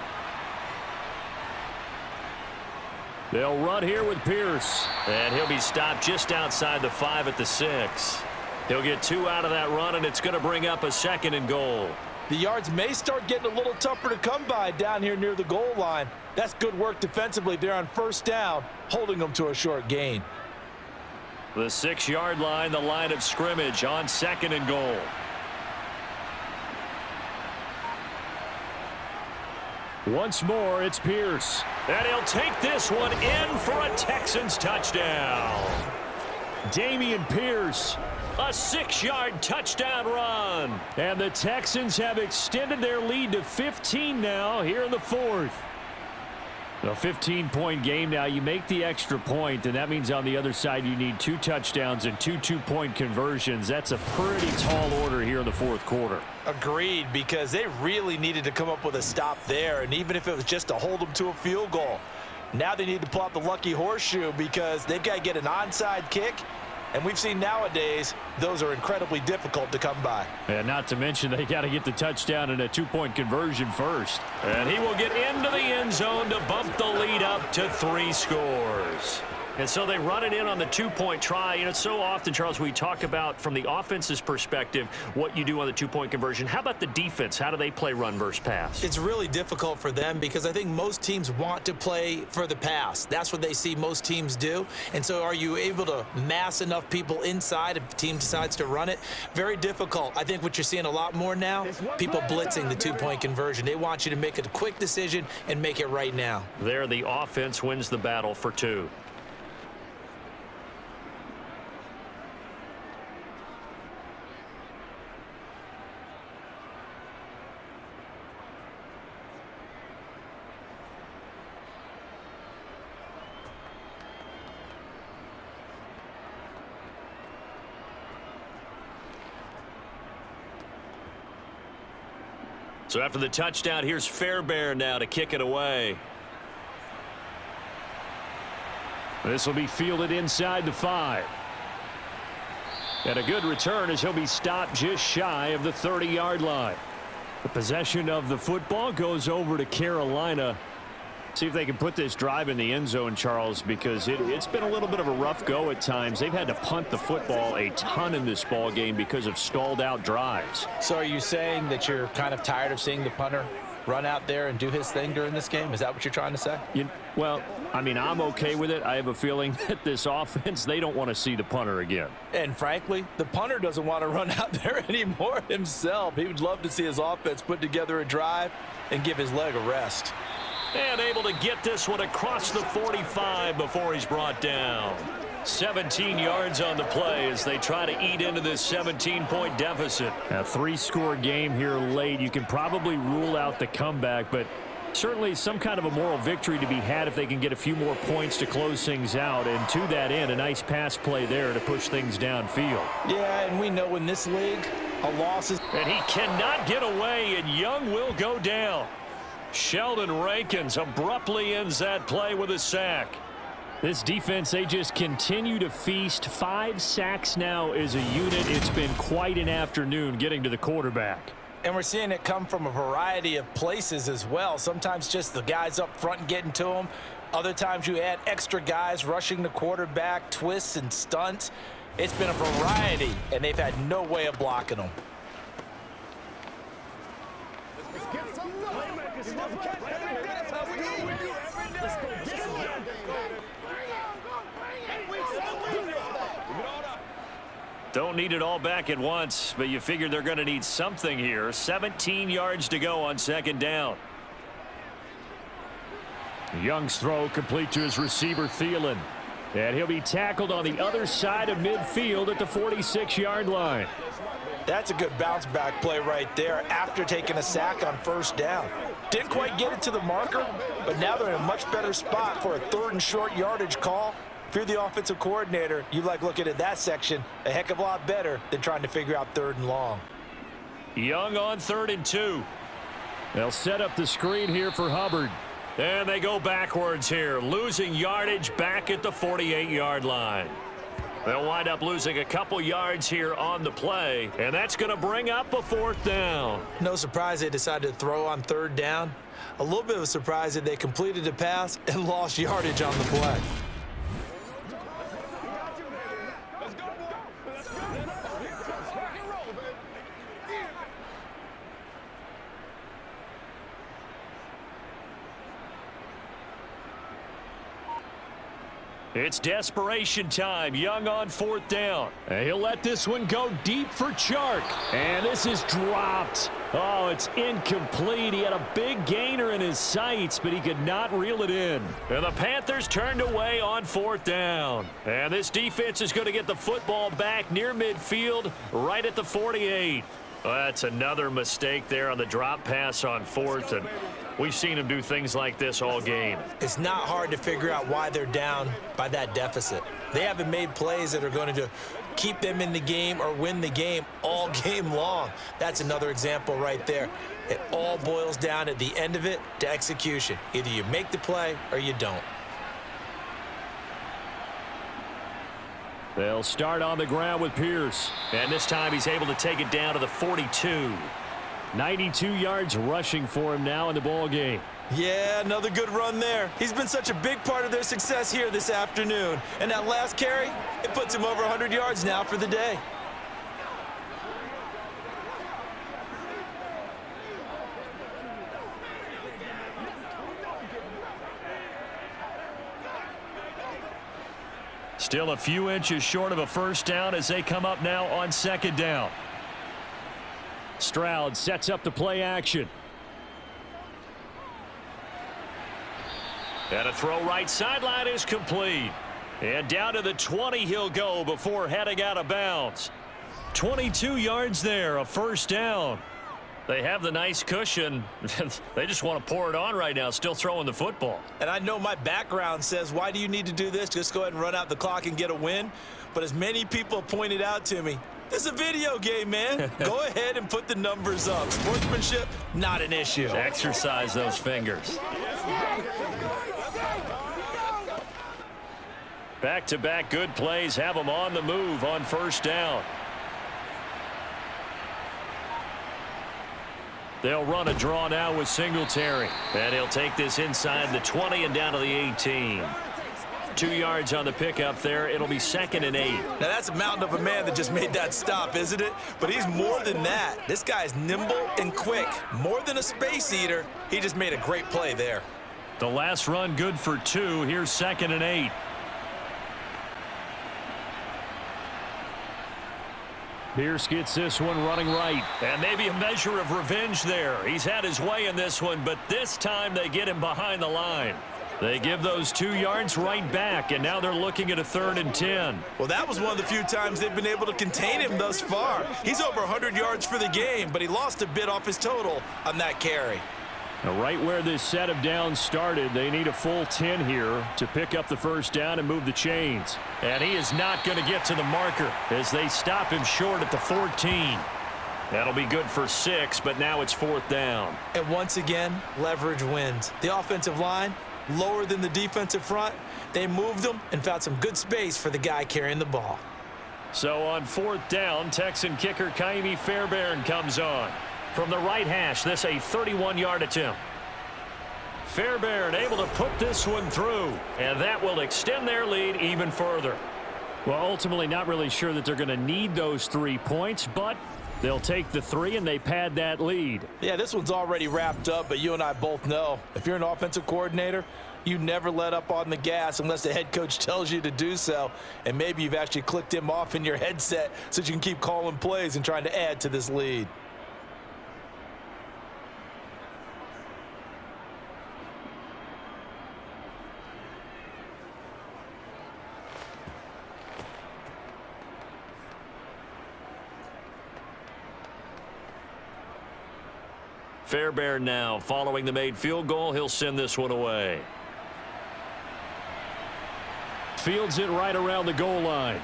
They'll run here with Pierce. And he'll be stopped just outside the 5 at the 6. He'll get 2 out of that run, and it's going to bring up a 2nd and goal. The yards may start getting a little tougher to come by down here near the goal line. That's good work defensively there on 1st down, holding them to a short gain. The 6-yard line, the line of scrimmage on 2nd and goal. Once more, it's Pierce. And he'll take this one in for a Texans touchdown. Dameon Pierce. A 6-yard touchdown run. And the Texans have extended their lead to 15 now here in the fourth. A 15-point game now. You make the extra point, and that means on the other side you need 2 touchdowns and 2 two-point conversions. That's a pretty tall order here in the fourth quarter. Agreed, because they really needed to come up with a stop there, and even if it was just to hold them to a field goal. Now they need to pull out the lucky horseshoe because they've got to get an onside kick, and we've seen nowadays those are incredibly difficult to come by. And not to mention they got to get the touchdown and a 2-point conversion first. And he will get into the end zone to bump the lead up to 3 scores. And so they run it in on the 2-point try. You know, so often, Charles, we talk about from the offense's perspective what you do on the 2-point conversion. How about the defense? How do they play run versus pass? It's really difficult for them because I think most teams want to play for the pass. That's what they see most teams do. And so are you able to mass enough people inside if the team decides to run it? Very difficult. I think what you're seeing a lot more now, people blitzing the 2-point conversion. They want you to make a quick decision and make it right now. There, the offense wins the battle for 2. So after the touchdown, here's Fairbairn now to kick it away. This will be fielded inside the 5. And a good return as he'll be stopped just shy of the 30-yard line. The possession of the football goes over to Carolina. See if they can put this drive in the end zone, Charles, because it's been a little bit of a rough go at times. They've had to punt the football a ton in this ball game because of stalled out drives. So are you saying that you're kind of tired of seeing the punter run out there and do his thing during this game? Is that what you're trying to say? Well, I mean, I'm okay with it. I have a feeling that this offense, they don't want to see the punter again. And frankly, the punter doesn't want to run out there anymore himself. He would love to see his offense put together a drive and give his leg a rest. And able to get this one across the 45 before he's brought down. 17 yards on the play as they try to eat into this 17-point deficit. A 3-score game here late. You can probably rule out the comeback, but certainly some kind of a moral victory to be had if they can get a few more points to close things out. And to that end, a nice pass play there to push things downfield. Yeah, and we know in this league, a loss is... And he cannot get away, and Young will go down. Sheldon Rankins abruptly ends that play with a sack. This defense, they just continue to feast. 5 sacks now as a unit. It's been quite an afternoon getting to the quarterback. And we're seeing it come from a variety of places as well. Sometimes just the guys up front getting to them. Other times you add extra guys rushing the quarterback, twists and stunts. It's been a variety, and they've had no way of blocking them. Don't need it all back at once, but you figure they're going to need something here. 17 yards to go on second down. Young's throw complete to his receiver, Thielen. And he'll be tackled on the other side of midfield at the 46-yard line. That's a good bounce back play right there after taking a sack on first down. Didn't quite get it to the marker, but now they're in a much better spot for a 3rd and short yardage call. If you're the offensive coordinator, you like looking at that section a heck of a lot better than trying to figure out 3rd and long. Young on 3rd and 2. They'll set up the screen here for Hubbard. And they go backwards here, losing yardage back at the 48-yard line. They'll wind up losing a couple yards here on the play, and that's going to bring up a 4th down. No surprise they decided to throw on 3rd down. A little bit of a surprise that they completed the pass and lost yardage on the play. It's desperation time. Young on 4th down. And he'll let this one go deep for Chark. And this is dropped. Oh, it's incomplete. He had a big gainer in his sights, but he could not reel it in. And the Panthers turned away on 4th down. And this defense is going to get the football back near midfield, right at the 48. Well, that's another mistake there on the drop pass on 4th, and we've seen him do things like this all game. It's not hard to figure out why they're down by that deficit. They haven't made plays that are going to keep them in the game or win the game all game long. That's another example right there. It all boils down at the end of it to execution. Either you make the play or you don't. They'll start on the ground with Pierce. And this time he's able to take it down to the 42. 92 yards rushing for him now in the ball game. Yeah, another good run there. He's been such a big part of their success here this afternoon. And that last carry, it puts him over 100 yards now for the day. Still a few inches short of a 1st down as they come up now on 2nd down. Stroud sets up the play action. And a throw right sideline is complete. And down to the 20 he'll go before heading out of bounds. 22 yards there, a 1st down. They have the nice cushion. They just want to pour it on right now, still throwing the football. And I know my background says, why do you need to do this? Just go ahead and run out the clock and get a win. But as many people pointed out to me, this is a video game, man. Go ahead and put the numbers up. Sportsmanship, not an issue. Exercise those fingers. Back-to-back good plays have them on the move on 1st down. They'll run a draw now with Singletary. And he'll take this inside the 20 and down to the 18. 2 yards on the pickup there. It'll be 2nd and 8. Now, that's a mountain of a man that just made that stop, isn't it? But he's more than that. This guy's nimble and quick. More than a space eater. He just made a great play there. The last run good for 2. Here's 2nd and 8. Pierce gets this one running right. And maybe a measure of revenge there. He's had his way in this one, but this time they get him behind the line. They give those 2 yards right back, and now they're looking at a 3rd and 10. Well, that was one of the few times they've been able to contain him thus far. He's over 100 yards for the game, but he lost a bit off his total on that carry. Now, right where this set of downs started, they need a full 10 here to pick up the first down and move the chains. And he is not going to get to the marker as they stop him short at the 14. That'll be good for 6, but now it's 4th down. And once again, leverage wins. The offensive line, lower than the defensive front. They moved them and found some good space for the guy carrying the ball. So on 4th down, Texan kicker Kaimi Fairbairn comes on. From the right hash, this a 31-yard attempt. Fairbairn able to put this one through, and that will extend their lead even further. Well, ultimately not really sure that they're going to need those 3 points, but they'll take the 3 and they pad that lead. Yeah, this one's already wrapped up, but you and I both know if you're an offensive coordinator, you never let up on the gas unless the head coach tells you to do so. And maybe you've actually clicked him off in your headset so that you can keep calling plays and trying to add to this lead. Fairbairn now following the made field goal. He'll send this one away. Fields it right around the goal line.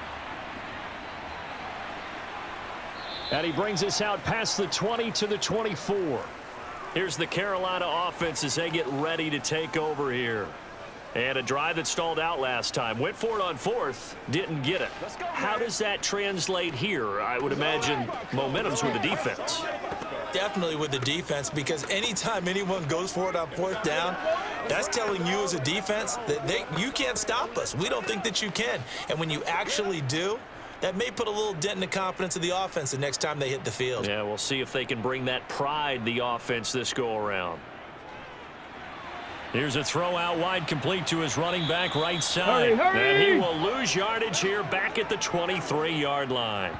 And he brings us out past the 20 to the 24. Here's the Carolina offense as they get ready to take over here. And a drive that stalled out last time. Went for it on 4th. Didn't get it. How does that translate here? I would imagine momentum's with the defense. Definitely with the defense, because anytime anyone goes for it on 4th down, that's telling you as a defense that you can't stop us. We don't think that you can. And when you actually do, that may put a little dent in the confidence of the offense the next time they hit the field. Yeah, we'll see if they can bring that pride, the offense, this go-around. Here's a throw out wide, complete to his running back right side. And he will lose yardage here back at the 23-yard line.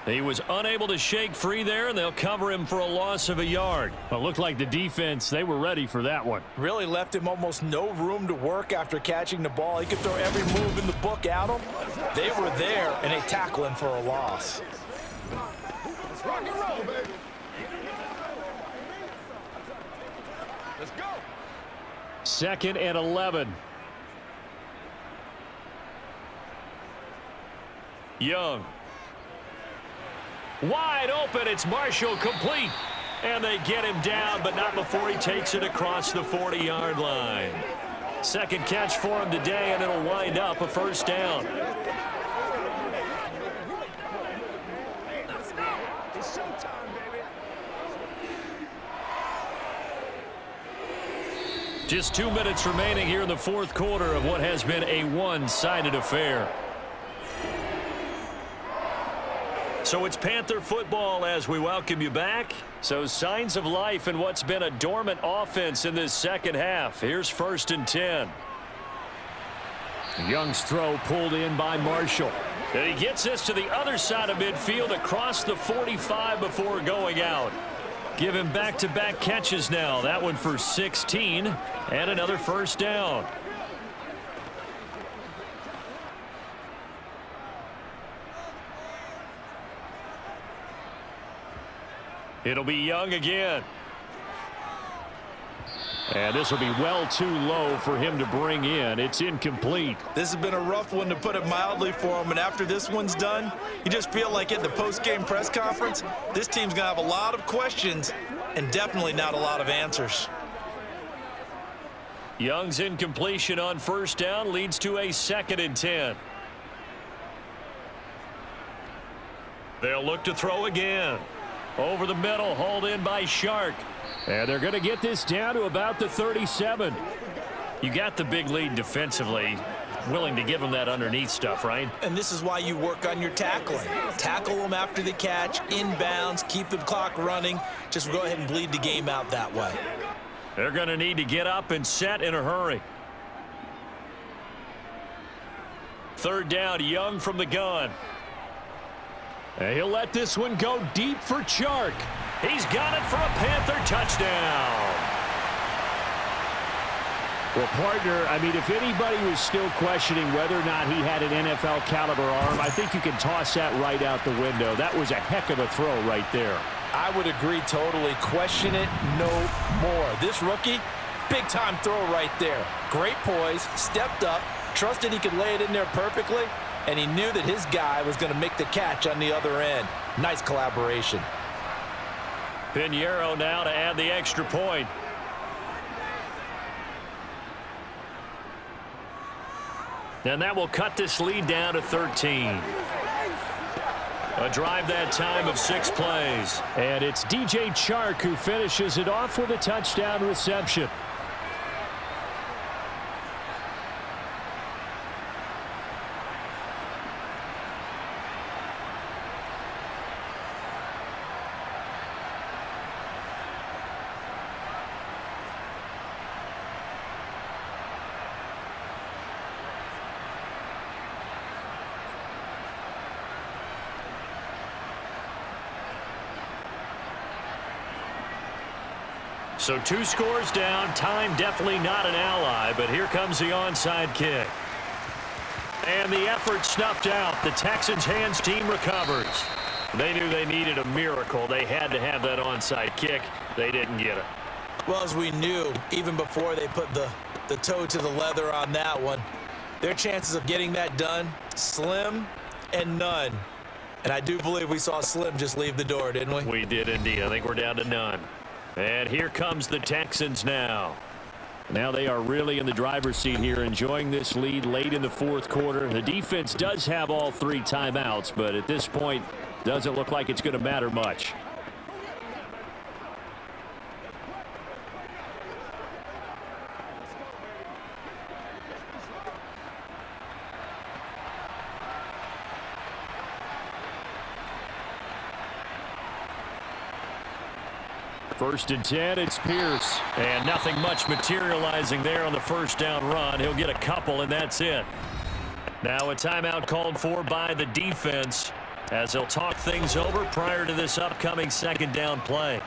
He was unable to shake free there, and they'll cover him for a loss of a yard. Well, it looked like the defense, they were ready for that one. Really left him almost no room to work after catching the ball. He could throw every move in the book at him. They were there, and they tackle him for a loss. Let's rock and roll, baby. Let's go. 2nd and 11. Young. Wide open. It's Marshall, complete. And they get him down, but not before he takes it across the 40-yard line. Second catch for him today, and it'll wind up a 1st down. It's showtime, baby. Just 2 minutes remaining here in the 4th quarter of what has been a one-sided affair. So it's Panther football as we welcome you back. So signs of life in what's been a dormant offense in this second half. Here's 1st and 10. Young's throw pulled in by Marshall. And he gets this to the other side of midfield across the 45 before going out. Give him back-to-back catches now. That one for 16 and another 1st down. It'll be Young again. And this will be well too low for him to bring in. It's incomplete. This has been a rough one, to put it mildly, for him. And after this one's done, you just feel like at the post-game press conference, this team's going to have a lot of questions and definitely not a lot of answers. Young's incompletion on 1st down leads to a 2nd and 10. They'll look to throw again. Over the middle, hauled in by Shark. And they're going to get this down to about the 37. You got the big lead defensively. Willing to give them that underneath stuff, right? And this is why you work on your tackling. Tackle them after the catch, inbounds, keep the clock running. Just go ahead and bleed the game out that way. They're going to need to get up and set in a hurry. 3rd down, Young from the gun. And he'll let this one go deep for Chark. He's got it for a Panther touchdown. Well, partner, I mean, if anybody was still questioning whether or not he had an NFL caliber arm, I think you can toss that right out the window. That was a heck of a throw right there. I would agree totally. Question it no more. This rookie, big-time throw right there. Great poise, stepped up, trusted he could lay it in there perfectly, and he knew that his guy was going to make the catch on the other end. Nice collaboration. Pinheiro now to add the extra point. And that will cut this lead down to 13. A drive that time of 6 plays. And it's DJ Chark who finishes it off with a touchdown reception. So 2 scores down. Time definitely not an ally, but here comes the onside kick. And the effort snuffed out. The Texans hands team recovers. They knew they needed a miracle. They had to have that onside kick. They didn't get it. Well, as we knew, even before they put the toe to the leather on that one, their chances of getting that done, slim and none. And I do believe we saw Slim just leave the door, didn't we? We did indeed. I think we're down to none. And here comes the Texans now. Now they are really in the driver's seat here, enjoying this lead late in the 4th quarter. The defense does have all 3 timeouts, but at this point, doesn't look like it's going to matter much. First and 10, it's Pierce. And nothing much materializing there on the first down run. He'll get a couple, and that's it. Now a timeout called for by the defense as they'll talk things over prior to this upcoming 2nd down play.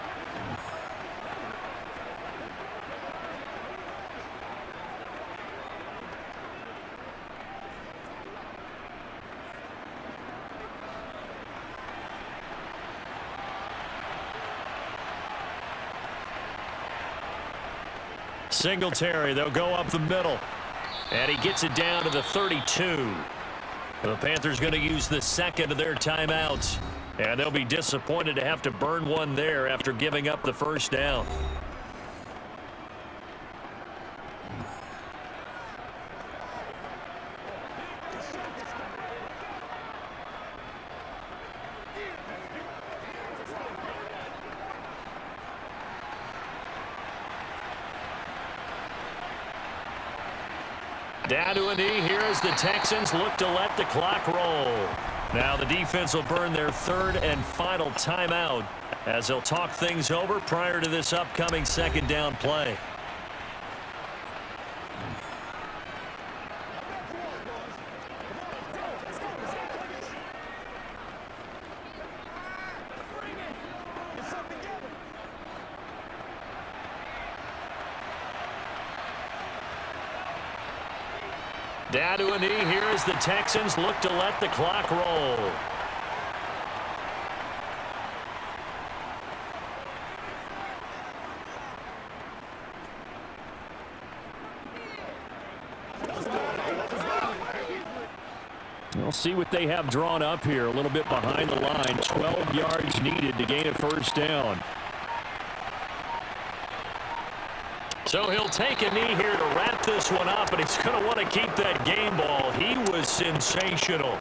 Singletary, they'll go up the middle. And he gets it down to the 32. The Panthers going to use the 2nd of their timeouts. And they'll be disappointed to have to burn one there after giving up the first down. Down to a knee here as the Texans look to let the clock roll. Now the defense will burn their 3rd and final timeout as they'll talk things over prior to this upcoming 2nd down play. Down to a knee here as the Texans look to let the clock roll. We'll see what they have drawn up here. A little bit behind the line. 12 yards needed to gain a first down. So he'll take a knee here to wrap this one up, and he's going to want to keep that game ball. He was sensational.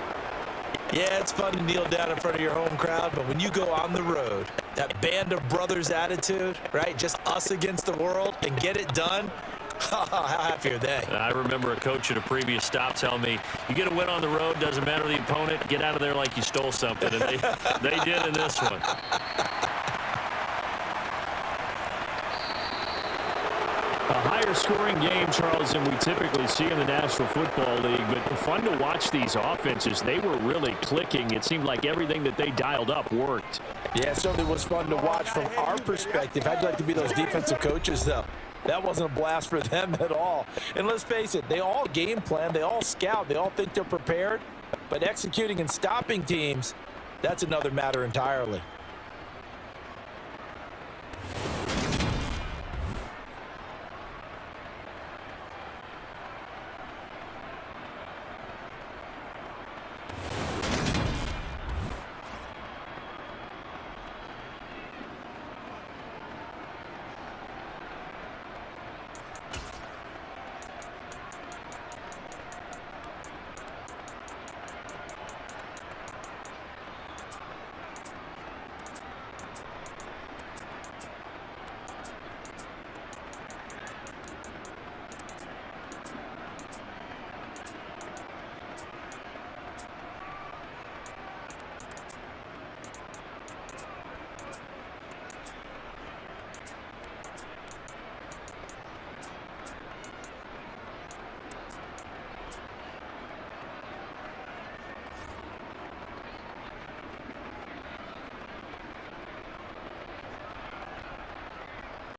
Yeah, it's fun to kneel down in front of your home crowd, but when you go on the road, that band of brothers attitude, right, just us against the world, and get it done, how happy are they? I remember a coach at a previous stop telling me, you get a win on the road, doesn't matter the opponent, get out of there like you stole something, and they did in this one. A higher scoring game, Charles, than we typically see in the National Football League, but fun to watch these offenses. They were really clicking. It seemed like everything that they dialed up worked. Yeah, it certainly was fun to watch from our perspective. How'd you like to be those defensive coaches, though? That wasn't a blast for them at all. And let's face it, they all game plan, they all scout, they all think they're prepared, but executing and stopping teams, that's another matter entirely.